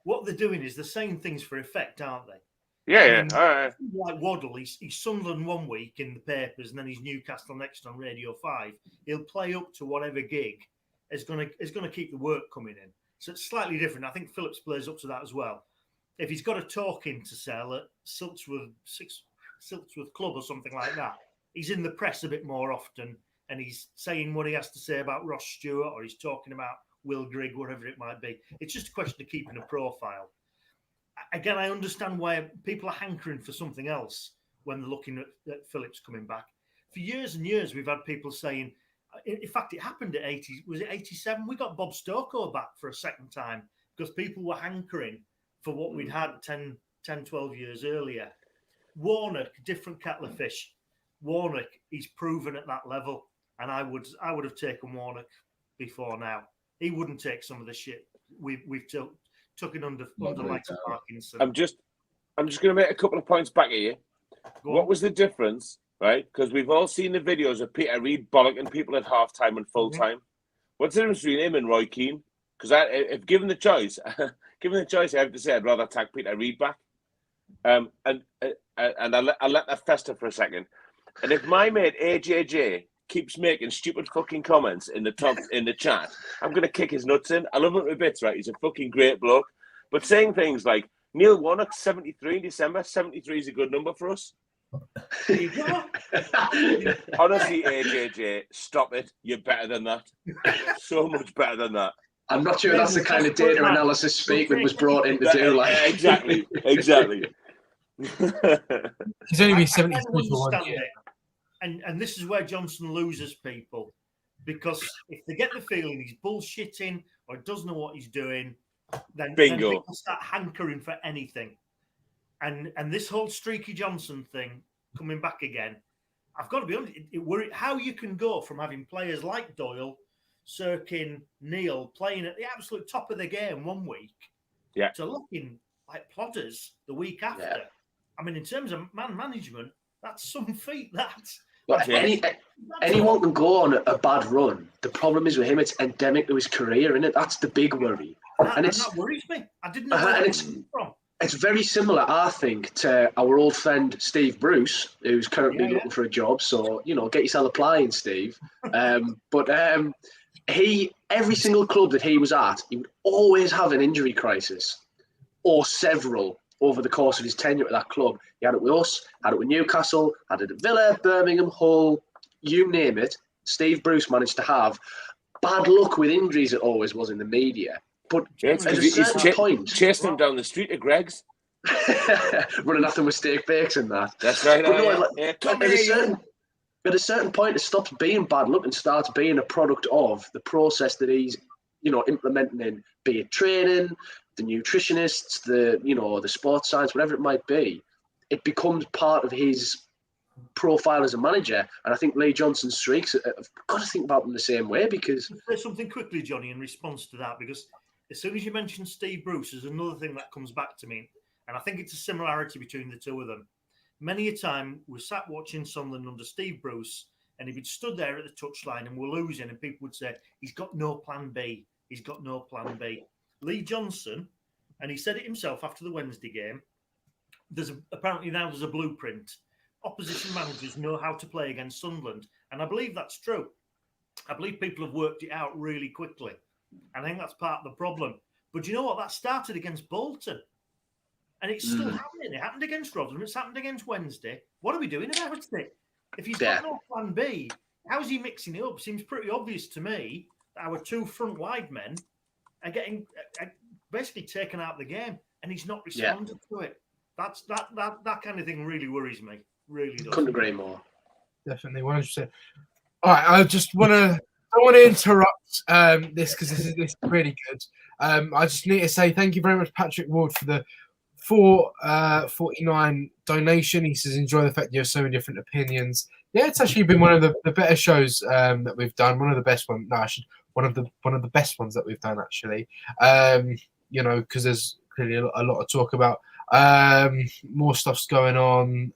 What they're doing is they're saying things for effect, aren't they? Yeah. All right. Like Waddle, he's Sunderland one week in the papers, and then he's Newcastle next on Radio 5. He'll play up to whatever gig is going to keep the work coming in. So it's slightly different. I think Phillips plays up to that as well. If he's got a talking to sell at Siltsworth Club or something like that, he's in the press a bit more often, and he's saying what he has to say about Ross Stewart, or he's talking about Will Grigg, whatever it might be. It's just a question of keeping a profile. Again, I understand why people are hankering for something else when they're looking at Phillips coming back. For years and years, we've had people saying, in fact, it happened at 87? We got Bob Stokoe back for a second time because people were hankering for what we'd had 10, 12 years earlier. Warnock, different kettle of fish. Warnock, he's proven at that level, and I would have taken Warnock before now. He wouldn't take some of the shit we've took it under likes of Parkinson. I'm just going to make a couple of points back at you. What was the difference, right? Because we've all seen the videos of Peter Reid bollocking people at half-time and full-time. What's the difference between him and Roy Keane? Because if given the choice, I have to say I'd rather tag Peter Reid back. And I'll let that fester for a second. And if my mate AJJ keeps making stupid fucking comments in the chat, I'm going to kick his nuts in. I love him to bits, right? He's a fucking great bloke. But saying things like, Neil Warnock, 73 in December, 73 is a good number for us. Honestly, AJJ, stop it. You're better than that. So much better than that. I'm not sure that's the kind of data analysis Speakman was brought in to do. Like Exactly. He's only been 73 for 1 year. And this is where Johnson loses people, because if they get the feeling he's bullshitting or doesn't know what he's doing, then people start hankering for anything. And this whole Streaky Johnson thing coming back again, I've got to be honest, it worried how you can go from having players like Doyle, Sirkin, Neil playing at the absolute top of the game 1 week to looking like plodders the week after. Yeah. I mean, in terms of man management, that's some feat. Well, anyone can go on a bad run. The problem is with him, it's endemic to his career, isn't it? That's the big worry. And that worries me. I didn't know where it came from. It's very similar, I think, to our old friend Steve Bruce, who's currently looking for a job. So, get yourself applying, Steve. Every single club that he was at, he would always have an injury crisis or several over the course of his tenure at that club. He had it with us, had it with Newcastle, had it at Villa, Birmingham, Hull, you name it. Steve Bruce managed to have bad luck with injuries, it always was in the media. But at a certain point, chasing him down the street at Greg's, running after with steak bakes and that. That's right. At a certain point, it stops being bad luck and starts being a product of the process that he's, implementing in, be it training, the nutritionists, the sports science, whatever it might be. It becomes part of his profile as a manager, and I think Lee Johnson's streaks, I've got to think about them the same way because. There's something quickly, Johnny, in response to that, because as soon as you mention Steve Bruce, there's another thing that comes back to me, and I think it's a similarity between the two of them. Many a time we sat watching Sunderland under Steve Bruce, and he'd be stood there at the touchline and we're losing, and people would say, he's got no plan B. He's got no plan B. Lee Johnson, and he said it himself after the Wednesday game, apparently now there's a blueprint. Opposition managers know how to play against Sunderland, and I believe that's true. I believe people have worked it out really quickly, and I think that's part of the problem. But you know what? That started against Bolton. And it's still happening. It happened against Rotherham. It's happened against Wednesday. What are we doing about it? If he's got no plan B, how's he mixing it up? Seems pretty obvious to me that our two front wide men are getting basically taken out of the game, and he's not responded to it. That kind of thing really worries me. Really does. Couldn't agree more. Definitely, 100%. All right, I just want to interrupt this because this is really good. I just need to say thank you very much, Patrick Ward, for the $4.49 donation. He says, enjoy the fact you have so many different opinions. Yeah, it's actually been one of the better shows that we've done. One of the best ones. No, one of the best ones that we've done actually. Because there's clearly a lot to talk about. More stuff's going on.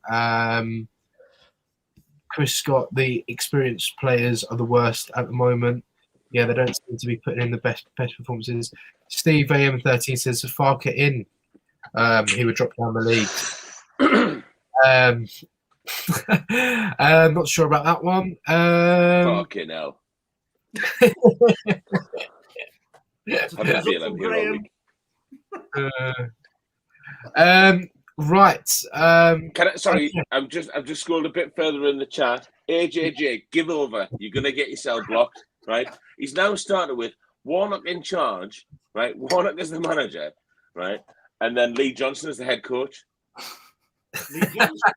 Chris Scott, the experienced players are the worst at the moment. Yeah, they don't seem to be putting in the best performances. Steve AM13 says, Farke in. He would drop down the league. I'm not sure about that one. Fucking hell. Right. I've just scrolled a bit further in the chat. AJJ, give over. You're gonna get yourself blocked, right? He's now started with Warnock in charge, right? Warnock is the manager, right? And then Lee Johnson is the head coach. Lee Johnson.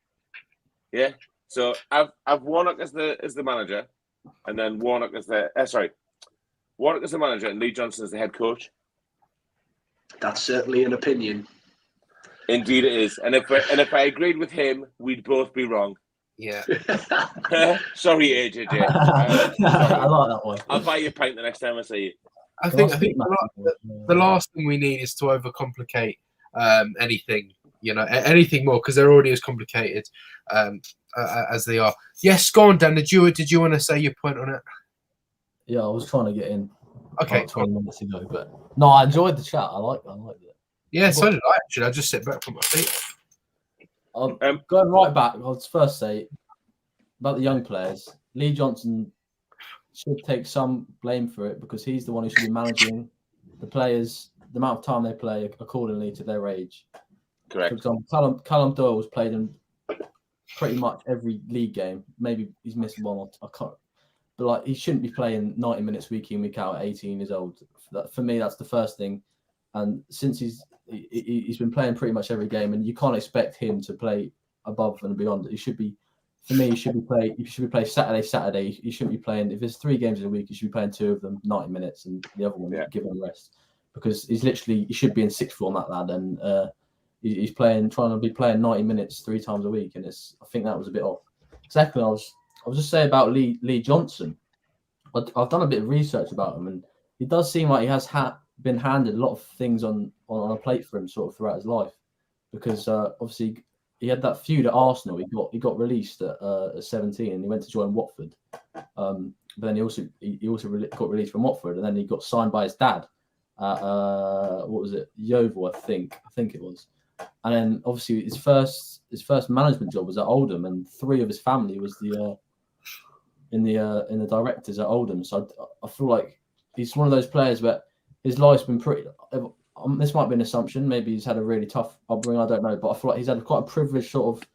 Yeah. So I've Warnock as the manager, and then Warnock is the Warnock is the manager, and Lee Johnson is the head coach. That's certainly an opinion. Indeed, it is. And if I agreed with him, we'd both be wrong. Yeah. Sorry, AJJ. I like that one. I'll buy you a pint the next time I see you. I think the last thing we need is to overcomplicate anything, anything more, because they're already as complicated as they are. Yes, go on, Dan. Did you want to say your point on it? Yeah, I was trying to get in. Okay, like 20 minutes ago, but no, I enjoyed the chat. I liked it. Yeah, so did I actually. I just sit back from my feet. Going right back, I'll first say about the young players. Lee Johnson should take some blame for it because he's the one who should be managing the players, the amount of time they play accordingly to their age. Correct. For example, Callum Doyle was played in pretty much every league game. Maybe he's missed one or I can't. But he shouldn't be playing 90 minutes week in, week out at 18 years old. For me, that's the first thing. And since he's been playing pretty much every game, and you can't expect him to play above and beyond. He should be playing Saturday. He shouldn't be playing. If there's 3 games in a week, he should be playing 2 of them 90 minutes, and the other one give him a rest because he should be in sixth form, that lad, and he's trying to be playing 90 minutes 3 times a week, and I think that was a bit off. Second, I was just saying about Lee Johnson. I've done a bit of research about him, and he does seem like he has been handed a lot of things on a plate for him sort of throughout his life, because obviously he had that feud at Arsenal. He got released at 17, and he went to join Watford. But then he also got released from Watford, and then he got signed by his dad at what was it, Yeovil, I think it was. And then obviously his first management job was at Oldham, and 3 of his family was in the directors at Oldham. So I feel like he's one of those players where his life's been pretty. This might be an assumption. Maybe he's had a really tough upbringing. I don't know, but I feel like he's had quite a privileged sort of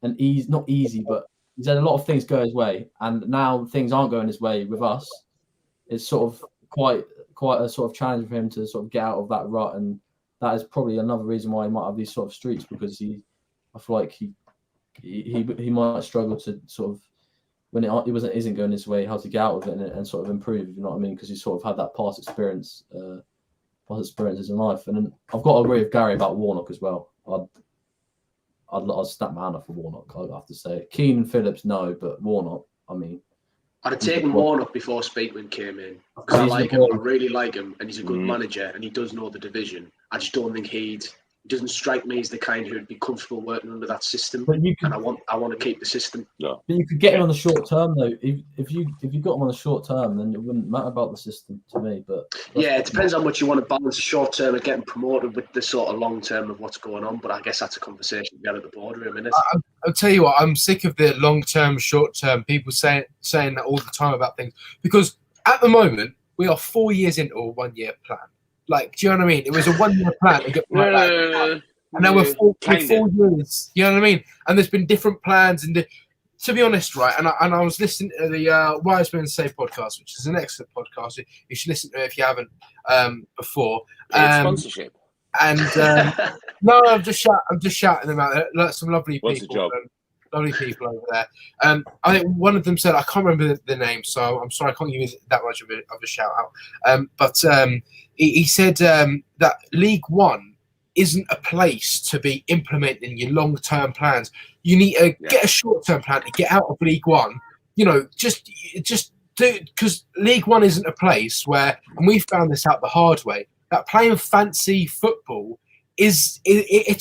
not easy, but he's had a lot of things go his way, and now things aren't going his way with us. It's sort of quite a sort of challenge for him to sort of get out of that rut, and that is probably another reason why he might have these sort of streaks, because I feel like he might struggle to sort of, when it isn't going his way, how to get out of it and sort of improve. You know what I mean? Because he sort of had that past experiences in life. And then I've got to agree with Gary about Warnock as well. I'd snap my hand off for Warnock, I have to say. Keane and Phillips, no, but Warnock, I mean. I'd have taken Warnock before Speakman came in, because I like him. I really like him, and he's a good manager, and he does know the division. I just don't think he doesn't strike me as the kind who'd be comfortable working under that system. And I want to keep the system. No. But you could get him on the short term though. If you got him on the short term, then it wouldn't matter about the system to me. But yeah, it depends how much you want to balance the short term of getting promoted with the sort of long term of what's going on. But I guess that's a conversation we had at the boardroom, isn't it? I'll tell you what, I'm sick of the long term, short term. People saying that all the time about things, because at the moment we are 4 years into a 1 year plan. Like, do you know what I mean? It was a 1 year plan to get right. And now we're 4 years. You know what I mean? And there's been different plans. And to be honest, right, and I was listening to the Wise Men Say podcast, which is an excellent podcast. You should listen to it if you haven't before. Sponsorship. And no, I'm just shouting them out. There's some lovely people. Lovely people over there. I think one of them said, I can't remember the name, so I'm sorry I can't give you that much of a shout out. But he said that League One isn't a place to be implementing your long-term plans. You need to get a short-term plan to get out of League One. You know, just do, because League One isn't a place where, and we found this out the hard way, that playing fancy football it's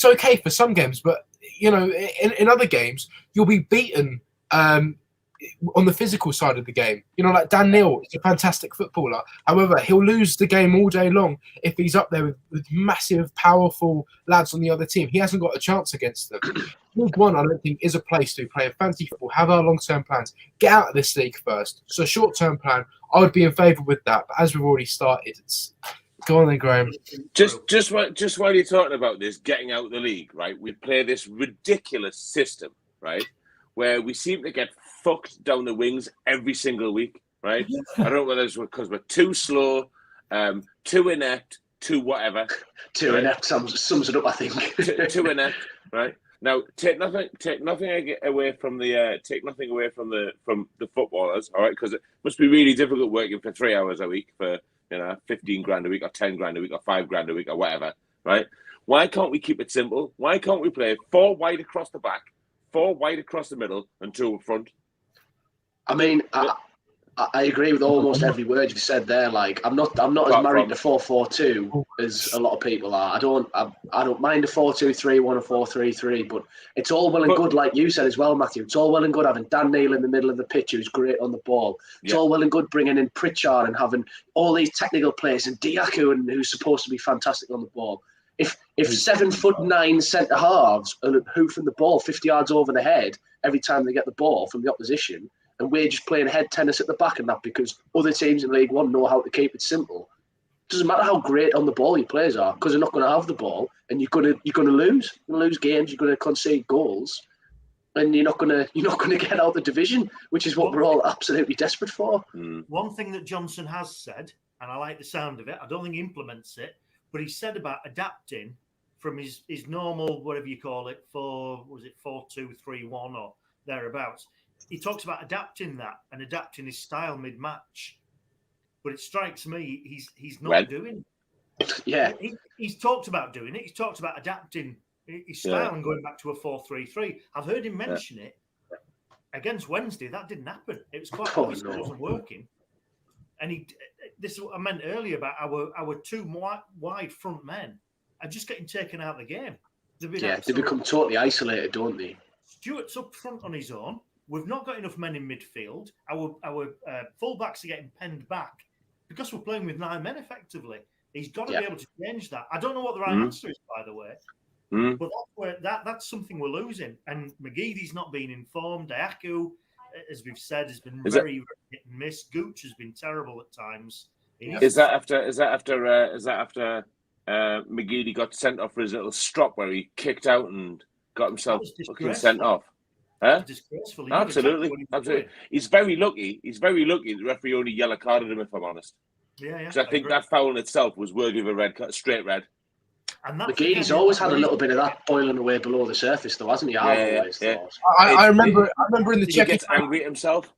okay for some games, but you know, in other games you'll be beaten on the physical side of the game. You know, like Dan Neil is a fantastic footballer. However, he'll lose the game all day long if he's up there with massive, powerful lads on the other team. He hasn't got a chance against them. League One, I don't think, is a place to play a fancy football, have our long-term plans, get out of this league first. So short-term plan, I would be in favour with that. But as we've already started, it's... Go on then, Graham. Just while you're talking about this, getting out of the league, right? We play this ridiculous system, right? Where we seem to get fucked down the wings every single week, right? I don't know whether it's because we're too slow, too inept, too whatever. Too inept sums it up, I think. Too inept, right? Now, take nothing away from the footballers, all right? Because it must be really difficult working for 3 hours a week for 15 grand a week or 10 grand a week or 5 grand a week or whatever, right? Why can't we keep it simple? Why can't we play 4 wide across the back, 4 wide across the middle, and 2 up front? I mean, I agree with almost every word you've said there. Like, I'm not as married to 4-4-2 as a lot of people are. I don't mind a 4-2-3-1 or 4-3-3, but it's all well and good, like you said as well, Matthew. It's all well and good having Dan Neil in the middle of the pitch, who's great on the ball. It's all well and good bringing in Pritchard and having all these technical players and Diaku, and who's supposed to be fantastic on the ball. If 7'9" centre halves are hoofing the ball 50 yards over the head every time they get the ball from the opposition, and we're just playing head tennis at the back and that because other teams in League One know how to keep it simple. It doesn't matter how great on the ball your players are, because they're not going to have the ball, and you're going to lose. You're going to lose games. You're going to concede goals, and you're not going to get out of the division, which is what we're all absolutely desperate for. One thing that Johnson has said, and I like the sound of it, I don't think he implements it, but he said about adapting from his normal, whatever you call it, 4-2-3-1 or thereabouts. He talks about adapting that and adapting his style mid-match, but it strikes me he's not doing it. Yeah, he's talked about doing it. He's talked about adapting his style and going back to a 4-3-3. I've heard him mention it against Wednesday. That didn't happen. It was quite obvious it wasn't working. And this is what I meant earlier about our 2 wide front men are just getting taken out of the game. they become totally isolated, don't they? Stewart's up front on his own. We've not got enough men in midfield. Our fullbacks are getting penned back because we're playing with 9 men effectively. He's got to be able to change that. I don't know what the right answer is, by the way. But that's something we're losing. And McGeady's not been informed. Diaku, as we've said, has been very hit and miss. Gooch has been terrible at times. Is that after McGeady got sent off for his little strop where he kicked out and got himself fucking sent off? Huh? Disgraceful. Absolutely. He's very lucky. The referee only yellow carded him, if I'm honest. Yeah. Because I think that foul in itself was worthy of a straight red. And McGeady's always had a little bit of that boiling away below the surface, though, hasn't he? I remember in the Czech. He gets angry at himself.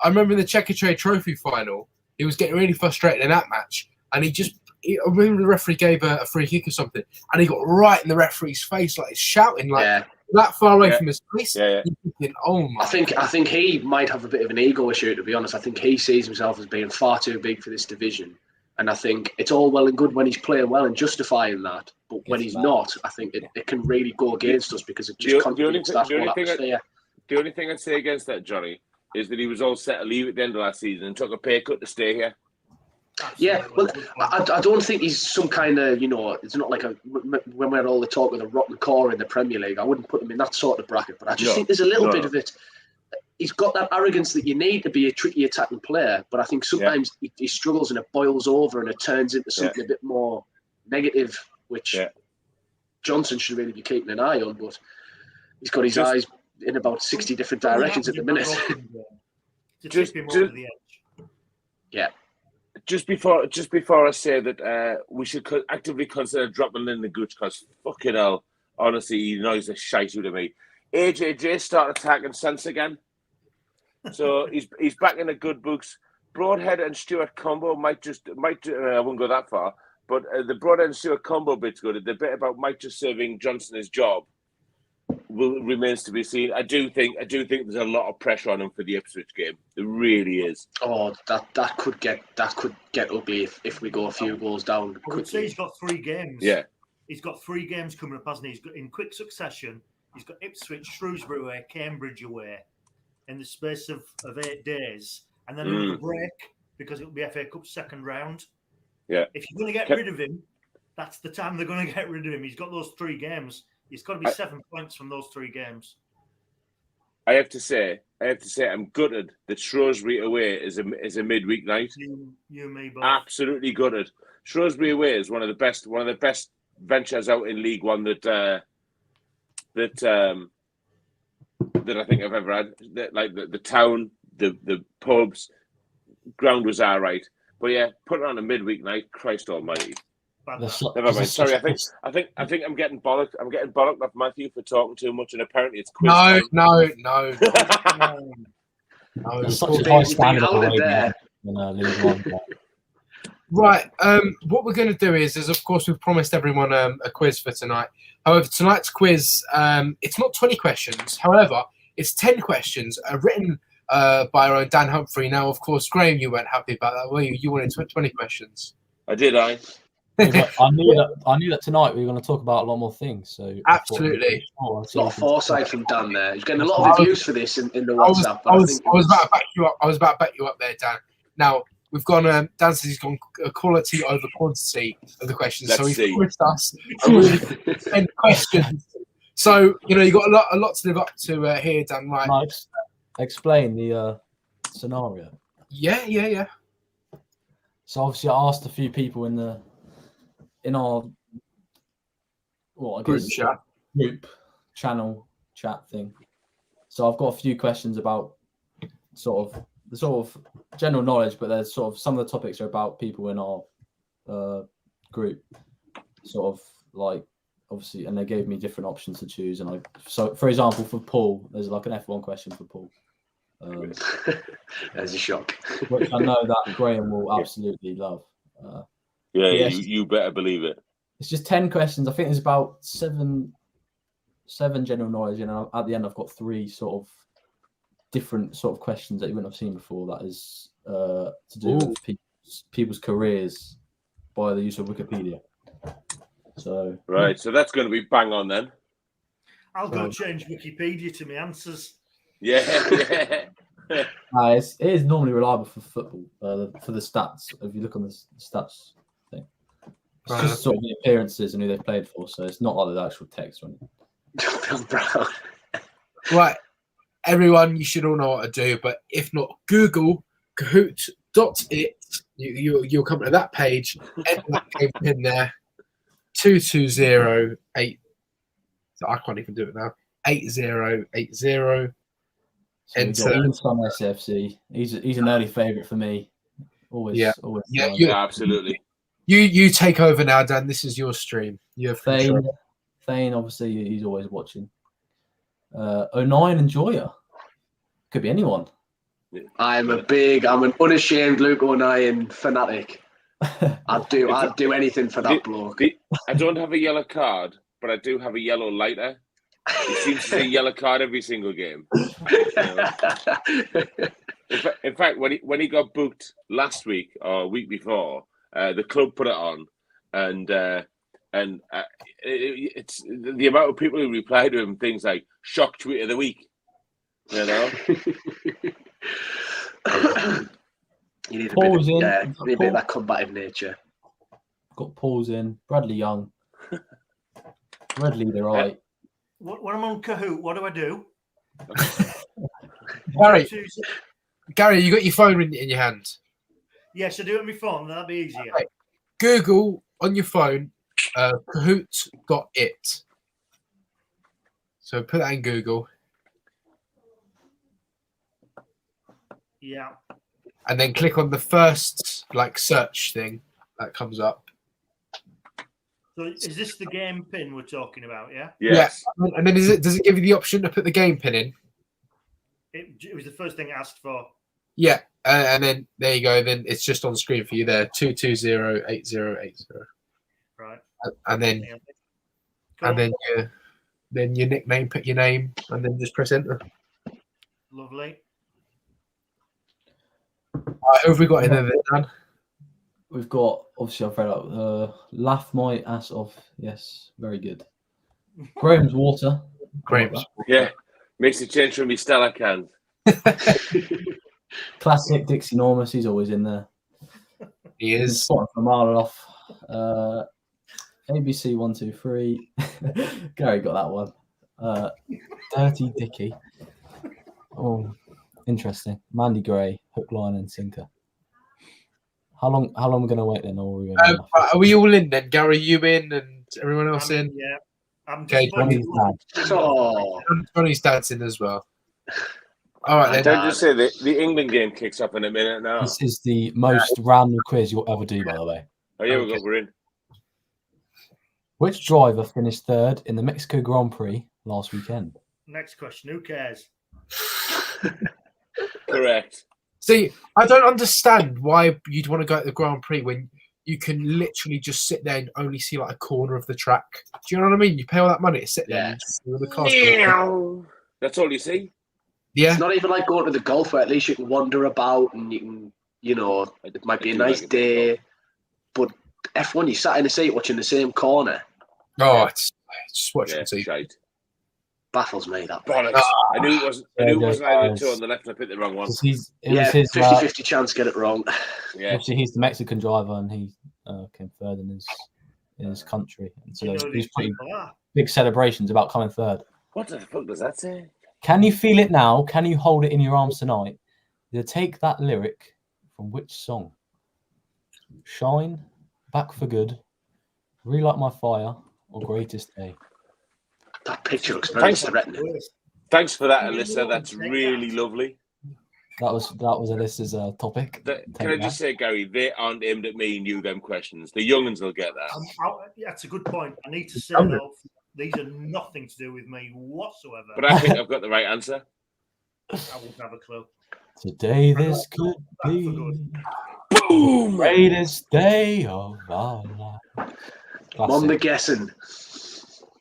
I remember in the Checkatrade Trophy final, he was getting really frustrated in that match, and I remember the referee gave a free kick or something, and he got right in the referee's face, like shouting, that far away from his face. Yeah. Thinking, oh my! I think he might have a bit of an ego issue, to be honest. I think he sees himself as being far too big for this division. And I think it's all well and good when he's playing well and justifying that. But when he's not, I think it can really go against us because it just contributes to that whole atmosphere. The only thing I'd say against that, Johnny, is that he was all set to leave at the end of last season and took a pay cut to stay here. Yeah, well, I don't think he's some kind of, it's not like when we had all the talk of the rotten core in the Premier League, I wouldn't put him in that sort of bracket. But I just think there's a little bit of it. He's got that arrogance that you need to be a tricky attacking player, but I think sometimes he struggles and it boils over and it turns into something a bit more negative, which Johnson should really be keeping an eye on. But he's got his eyes in about 60 different directions at the minute. Just before I say that we should actively consider dropping Lynn the Gooch, because fucking hell, honestly, he annoys the shite out of me. AJJ start attacking Sense again. So he's back in the good books. Broadhead and Stewart combo might I won't go that far, but the Broadhead and Stewart combo bit's good. The bit about Mike just serving Johnson his job remains to be seen. I do think there's a lot of pressure on him for the Ipswich game. There really is. Oh, that could get ugly if we go a few goals down. I would say he's got 3 games. Yeah, he's got 3 games coming up, hasn't he? He's got in quick succession. He's got Ipswich, Shrewsbury away, Cambridge away, in the space of 8 days, and then another break because it'll be FA Cup second round. Yeah. If you're going to get rid of him, that's the time they're going to get rid of him. He's got those 3 games. He's got to be 7 points from those 3 games. I have to say, I'm gutted that Shrewsbury away is a midweek night. You and me both. Absolutely gutted. Shrewsbury away is one of the best ventures out in League One that I think I've ever had. Like the town, the pubs, ground was all right. But yeah, put it on a midweek night. Christ Almighty. Never mind. Sorry, I think I'm getting bollocked. I'm getting bollocked off Matthew for talking too much, and apparently it's quiz time. No. There's such a high standard of there. Right. What we're going to do is of course we've promised everyone a quiz for tonight. However, tonight's quiz, it's not 20 questions. However, it's 10 questions written by our own Dan Humphrey. Now, of course, Graham, you weren't happy about that, were you? You wanted 20 questions. I did. I knew that tonight we were going to talk about a lot more things. So absolutely, a lot of foresight from Dan there. He's getting a lot of reviews for this in the WhatsApp. I was about to back you up. I was about to back you up there, Dan. Now we've gone. Dan says he's gone quality over quantity of the questions. So he's promised us a really 10 questions. So you got a lot to live up to here, Dan. Right? Nice. Explain the scenario. Yeah. So obviously, I asked a few people in our group channel chat thing. So I've got a few questions about sort of general knowledge, but there's sort of some of the topics are about people in our group, sort of like obviously, and they gave me different options to choose. And so for example, for Paul, there's like an F1 question for Paul. There's a shock. Which I know that Graham will absolutely love. You better believe it. It's just 10 questions. I think there's about seven general knowledge, and at the end I've got 3 sort of different sort of questions that you wouldn't have seen before. That is to do with people's careers by the use of Wikipedia. So right, so that's going to be bang on then. I'll go change Wikipedia to my answers. Yeah. It is normally reliable for football, for the stats. If you look on the stats thing, it's just sort of the appearances and who they've played for. So it's not like the actual text or anything. Right, everyone, you should all know what to do. But if not, Google Kahoot.it. You'll come to that page. Enter that game pin there. 2208. So I can't even do it now. 8080. So Enter. Ian Sun SFC. He's an early favourite for me. Always. Absolutely. You take over now, Dan. This is your stream. You have control. Thane, obviously, he's always watching. 09 and Joya. Could be anyone. I'm an unashamed Luke O'Nien fanatic. I'd do anything for that bloke. I don't have a yellow card, but I do have a yellow lighter. He seems to say yellow card every single game. In fact, when he got booked last week or week before, the club put it on, and it's the amount of people who replied to him things like "shock tweet of the week," you know. You need a bit of that combative nature. Got Paul's in, Bradley Young, Red Leader, right? When I'm on Kahoot, what do I do? Gary, you got your phone in your hand. Yes, I do it on my phone. That'd be easier. Okay. Google on your phone Kahoot.it. So put that in Google. Yeah. And then click on the first search thing that comes up. So is this the game pin we're talking about? Yeah. Yes. Yeah. And then does it give you the option to put the game pin in? It was the first thing I asked for. Yeah. And then there you go. Then it's just on screen for you there. 2208080. Right. And then then your nickname, put your name, and then just press enter. Lovely. Who have we got in there, Dan? We've got, obviously, I've read out Laugh My Ass Off. Yes, very good. Graham's Water. Graham's. Yeah, makes a change from me Stella can. Classic Dixie Normus. He's always in there. He is. From a mile off. ABC 123. Gary got that one. Dirty Dicky. Oh, interesting. Mandy Gray, hook, line, and sinker. How long are we going to wait then? Or are we all in then? Gary, you in, and everyone else in? Yeah. I'm okay. Johnny's dad's in as well. All right then. Don't just say the England game kicks up in a minute now. This is the most random quiz you'll ever do, by the way. Oh yeah, we're in. Which driver finished third in the Mexico Grand Prix last weekend? Next question. Who cares? Correct. See, I don't understand why you'd want to go to the Grand Prix when you can literally just sit there and only see a corner of the track. Do you know what I mean? You pay all that money to sit there and just see where the cars go. That's all you see? Yeah. It's not even like going to the golf where at least you can wander about and you can, it might be a nice day. But F1, you sat in a seat watching the same corner. Oh, it's just watching TV. Shite. Baffles me, that. Bollocks. I knew it wasn't either two on the left and I picked the wrong one. He's 50-50 chance get it wrong. Yeah. Obviously, he's the Mexican driver and he came third in his country. And so there's pretty big celebrations about coming third. What the fuck does that say? Can you feel it now? Can you hold it in your arms tonight? You take that lyric from which song? Shine, Back for Good, Relight My Fire, or Greatest Day? That picture looks very threatening. Thanks for that, Alyssa. That's really lovely. That was Alyssa's topic. Can I just say, Gary, they aren't aimed at me and you, them questions. The young'uns will get that. That's a good point. I need to say, though, these are nothing to do with me whatsoever. But I think I've got the right answer. I wouldn't have a clue. Today this could be boom, greatest day of our life. On the guessing.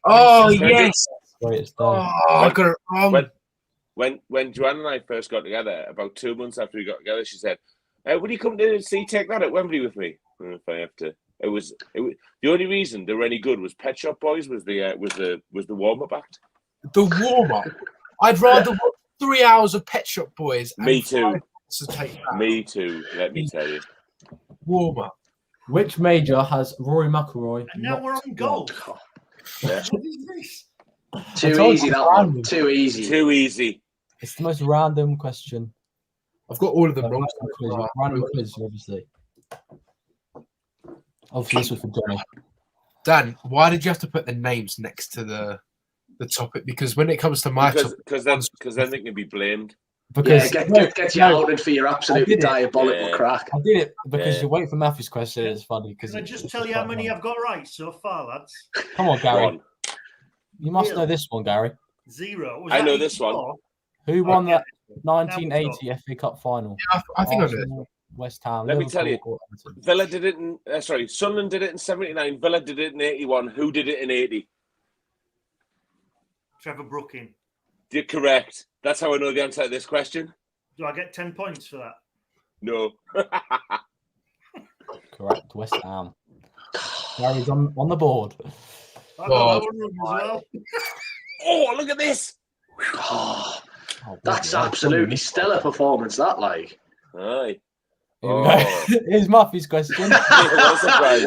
Oh yes. Greatest day. Oh, I got it wrong. When Joanne and I first got together, about 2 months after we got together, she said, "Would you come to see Take That at Wembley with me?" If I have to, it was the only reason they were any good was Pet Shop Boys was the warm up act. the warm-up. I'd rather watch 3 hours of Pet Shop Boys. Me too. To take that. Me too. Let me tell you. Warm-up. Which major has Rory McIlroy? And now we're on golf. Yeah. What is this? Too easy, that one. Too easy. Too easy. It's the most random question. I've got all of them wrong. Random quiz, obviously. Obviously, this was for Johnny. Dan, why did you have to put the names next to the topic? Because when it comes to my topic, Because then they can be blamed. Because get you outed for your absolutely diabolical crack. I did it because you wait for Matthew's question. It's funny because. Can I just tell you how many I've got right so far, lads? Come on, Gary. One. You must know this one, Gary. 0. I know this one. Who won that 1980 FA Cup final? Yeah, I think Arsenal, I know. West Ham. Let me Liverpool, tell you. or Everton. Villa did it in. Sunderland did it in 79. Villa did it in 81. Who did it in 80? Trevor Brooking. You're correct. That's how I know the answer to this question. Do I get 10 points for that? No. Correct. West Ham. Gary's on the board. I got that one wrong as well. Oh, look at this. Oh, Oh, that's bloody hell. absolutely stellar performance, that, like. Aye. Here we go. Here's Muffy's question. What a surprise.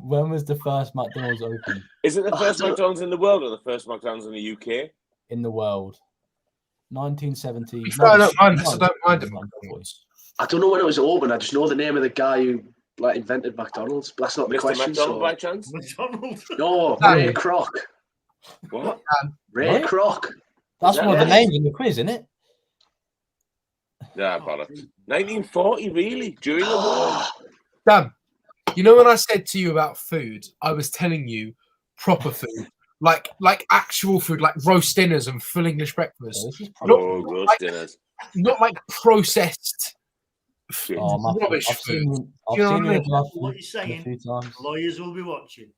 When was the first McDonald's open Is it the first McDonald's in the world or the first McDonald's in the UK? in the world? 1970. I don't mind. I don't mind it. I don't know when it was open. I just know the name of the guy who invented McDonald's. But that's not the Mr. question. McDonald by chance? McDonald's. No, No. Ray Kroc. What? Ray What? Kroc. That's Yeah, one of the yes. names in the quiz, isn't it? Yeah, bollocks. 1940, really? During the war? Dan, you know when I said to you about food, I was telling you proper food, like actual food, like roast dinners and full English breakfast, This is Oh, roast dinners. not like processed. Shit. Oh, Muffy, Rubbish I've food. seen Do you know you what I in glass What you're a saying, few times. lawyers will be watching.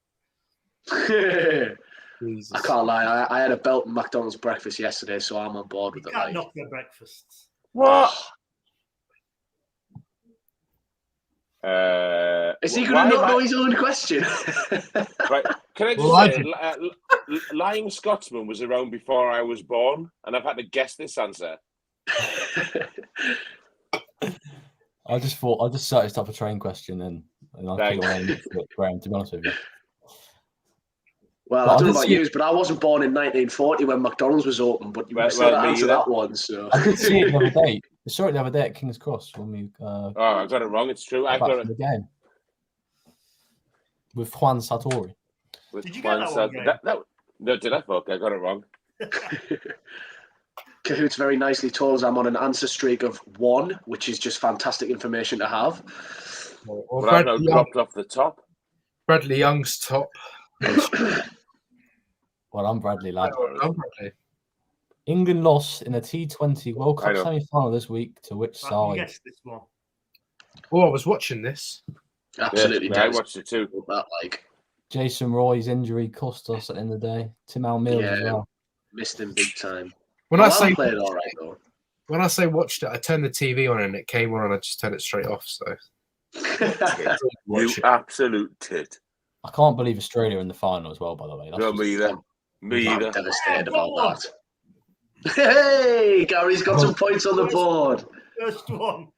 I Jesus. can't lie. I had a Belton McDonald's breakfast yesterday, so I'm on board You with it. can't Like. knock their breakfasts. What? Is he why going to am not I- know his own question? Right. Can I just Well, I say, Lying Scotsman was around before I was born, and I've had to guess this answer. I just thought I'll just search up a train question and I'll Thanks. kill around Graham, to be honest with you. Well, But I I don't know did about see- you, but I wasn't born in 1940 when McDonald's was open, but you Well, still me answer either. that one. So I did see it the other day. I saw it the other day at King's Cross when we Oh, I got it wrong. It's true. I got got back from it. the game with Juan Sartori. With Did you get that Juan one, Sat- No, did I? Fuck, I got it wrong. Cahoot's very nicely told us I'm on an answer streak of 1, which is just fantastic information to have. Or But I've now Bradley, dropped off the top. Bradley Young's top. Well, I'm Bradley, lad. I'm Bradley. England lost in a T20 World I Cup know. semi-final this week to which I can side? guess this one. Oh, I was watching this. Absolutely Yeah, I devastating watched it too. with that. Like, Jason Roy's injury cost us at the end of the day. Tim Almiron as Yeah. well. missed him big time. When I Milan say played all right though. when I say watched it, I turned the TV on and it came on and I just turned it straight off. So You watch it. absolute tit. I can't believe Australia in the final as well, by the way. That's No, just- me either. Me I'm either. devastated Oh, about that. Hey, Gary's got some points on the board. First one.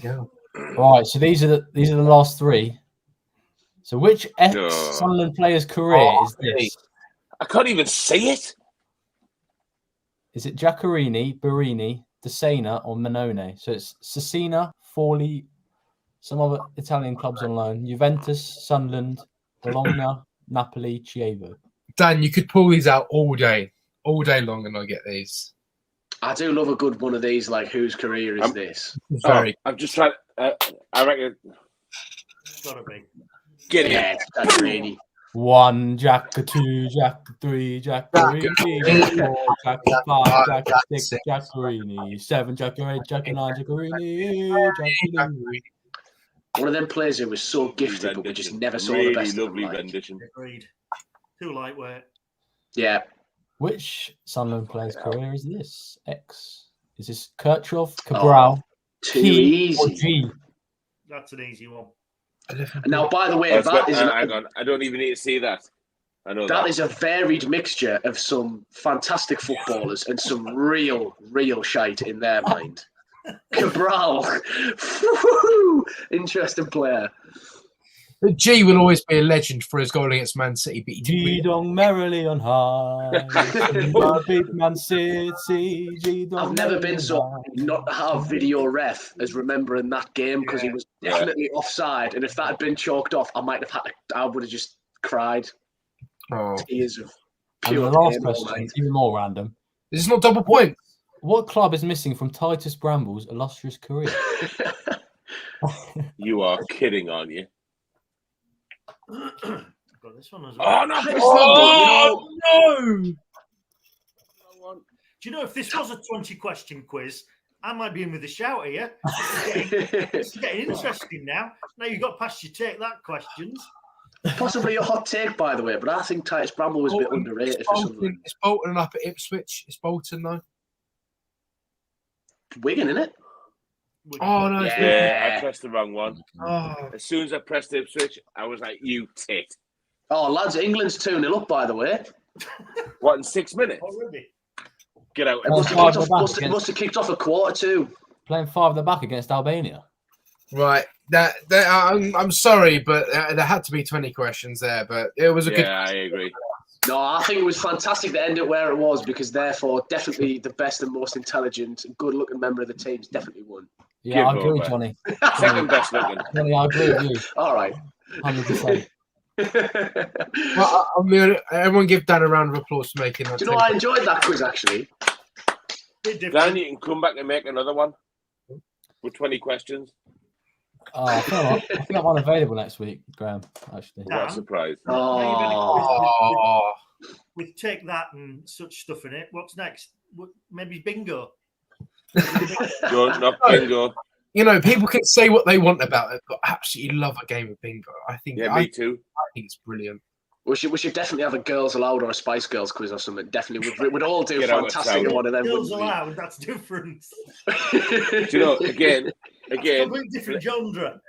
Yeah. Right, so these are the last three. So which ex No. Sunderland player's career Oh, is this? I can't even see it. Is it Giacorini, Barini, Desena, or Manone? So it's Cecina, Forlì, some other Italian clubs on loan. Juventus, Sunderland, Bologna, Napoli, Chievo. Dan, you could pull these out all day long, and I get these. I do love a good one of these. Like, whose career is this? Very. I'm just trying. I reckon. Gotta be. Get it. Yeah, that's really. 1, Jack, 2, Jack, 3, Jack, Jack, 4, Jack, 5, Jack, 6, Giacorini, 7, Jack, 8, Jack, 9, Giacorini, Jack, One of them players who was so gifted, but we just never saw really the best of lovely him. Like. rendition. Agreed. Too lightweight. Yeah, Which Sunderland player's career is this? X. Is this Kirchhoff, Cabral, too P, or easy. G? That's an easy one. Elephant Now, by the way, Hang that on. I don't even need to see that. I know is a varied mixture of some fantastic footballers and some real shite in their mind. Cabral, interesting player. But G will always be a legend for his goal against Man City. But he didn't really... G-dong merrily on high. Big Man City. G-dong I've never been so high. not to have video ref as remembering that game because he was definitely offside. And if that had been chalked off, I would have just cried. Oh. Tears of And pure the last pain, question, even more random. This is not double point. What club is missing from Titus Bramble's illustrious career? You are kidding, aren't you? Got this one as well. Oh, no. No! Do you know if this was a 20-question quiz, I might be in with a shout here. It's getting interesting now. Now you've got past your take that questions. Possibly a hot take, by the way, but I think Titus Bramble was a bit underrated for something. It's Bolton up at Ipswich. It's Bolton, though. Wigan, innit? Oh, no. Yeah, I pressed the wrong one. Oh. As soon as I pressed Ipswich, I was like, you tit. Oh, lads, England's 2-0 up, by the way. What, in 6 minutes? Already. Get out. It must have kicked off a quarter two. Playing 5 at the back against Albania. Right. I'm sorry, but there had to be 20 questions there, but it was a good... Yeah, I agree. No, I think it was fantastic to end it where it was because therefore definitely the best and most intelligent, good-looking member of the team's definitely won. Yeah, I Give agree, over. Johnny. Second best looking. Johnny, I agree with you. All right. 100%. Well, everyone give Dan a round of applause for making that. Do you know, I enjoyed that quiz, actually. Dan, you can come back and make another one with 20 questions. Oh, I think I'm unavailable next week, Graham, actually. What a surprise. Oh. With take that and such stuff in it, what's next? Maybe bingo. Not bingo. You know, people can say what they want about it, but I absolutely love a game of bingo. I think Me too. I think it's brilliant. We should definitely have a Girls Aloud or a Spice Girls quiz or something. Definitely. We'd all do Get out fantastic in one of them. Girls wouldn't we? allowed, that's different. Do you know, again, Completely different genre.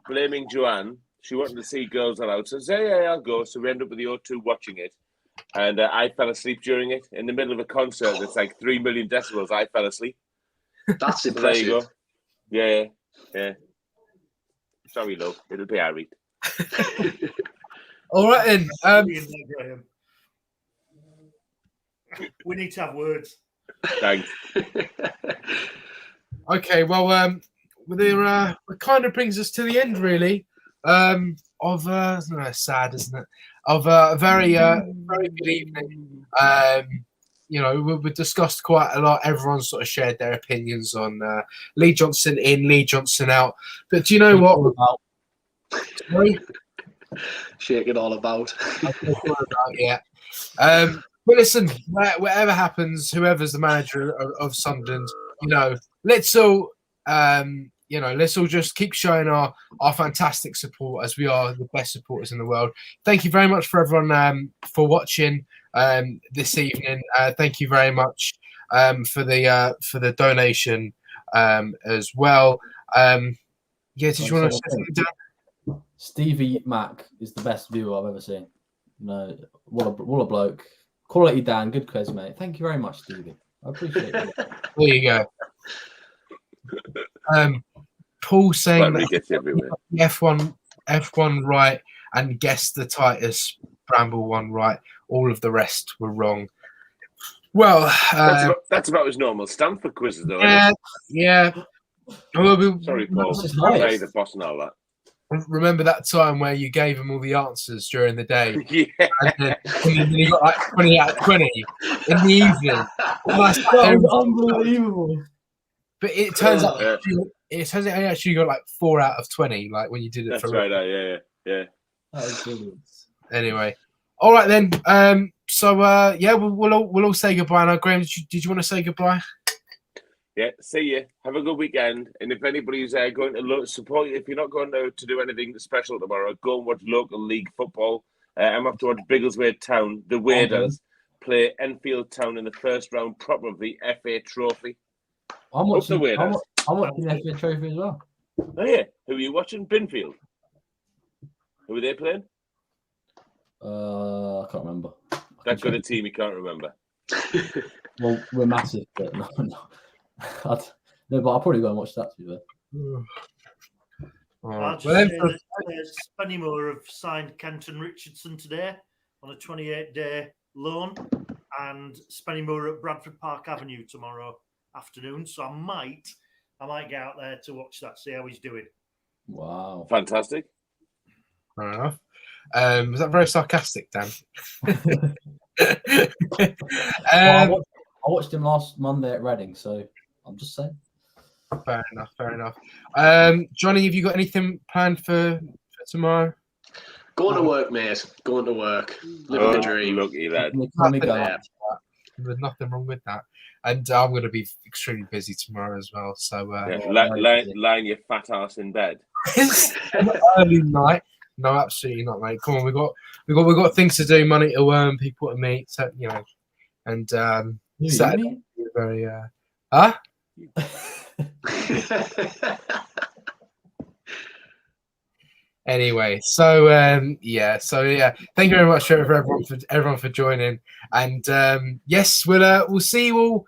blaming Joanne. She wanted to see Girls Aloud. So yeah, I'll go. So we end up with the O2 watching it. And I fell asleep during it. In the middle of a concert that's like 3 million decibels, I fell asleep. That's So impressive. there you go. Yeah. Sorry, love. It'll be alright. All right, then. We need to have words. Thanks. Okay, well, it kind of brings us to the end, really, of sad, isn't it? Of a very good evening. You know, we've discussed quite a lot. Everyone's sort of shared their opinions on Lee Johnson in, Lee Johnson out. But do you know what? Sorry? Shake it all about. Yeah. But listen, whatever happens, whoever's the manager of Sunderland, you know, let's all just keep showing our fantastic support as we are the best supporters in the world. Thank you very much for everyone for watching this evening. Thank you very much for the donation as well. Did you want to say something, Dan? Stevie Mack is the best viewer I've ever seen. No, what a bloke. Quality Dan, good quiz, mate. Thank you very much, Stevie. I appreciate it. There you go. Paul saying that F1 right and guessed the Titus Bramble one right. All of the rest were wrong. Well, that's about his normal Stanford quizzes, though. Yeah. Sorry, Paul. I'm the boss and all that. Remember that time where you gave him all the answers during the day? Yeah. And then he got like 20 out of 20 in the evening. That was unbelievable. But it turns out he actually got like 4 out of 20, like when you did it. That's for right. Yeah. That was brilliant. Anyway, all right then. We'll all say goodbye now. Graham, did you want to say goodbye? Yeah, see you. Have a good weekend. And if anybody's going to support you, if you're not going to do anything special tomorrow, go and watch local league football. I'm off to watch Biggleswade Town, the Waders, play Enfield Town in the first round proper of the FA Trophy. I'm watching the FA Trophy as well. Oh yeah, who are you watching? Binfield. Who are they playing? I can't remember. That good a team you can't remember. Well, we're massive, but no. No, but I'll probably go and watch that too. I'll just say that Spennymoor have signed Kenton Richardson today on a 28-day loan, and Spennymoor at Bradford Park Avenue tomorrow afternoon. So I might get out there to watch that, see how he's doing. Wow, fantastic. Fair enough. Was that very sarcastic, Dan? I watched him last Monday at Reading, so I'm just saying. Fair enough. Johnny, have you got anything planned for tomorrow? Going to work, mate. Going to work. Living the dream. Lucky lad. There's nothing wrong with that. And I'm going to be extremely busy tomorrow as well. So lying your fat ass in bed. Early night. No, absolutely not, mate. Come on, we got things to do, money to earn, people to meet, so, you know. And Saturday, very Anyway, so thank you very much for everyone for joining, and yes, we'll see you all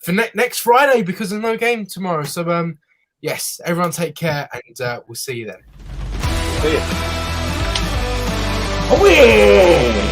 for next Friday because there's no game tomorrow. So yes, everyone take care, and we'll see you then. See ya. Away!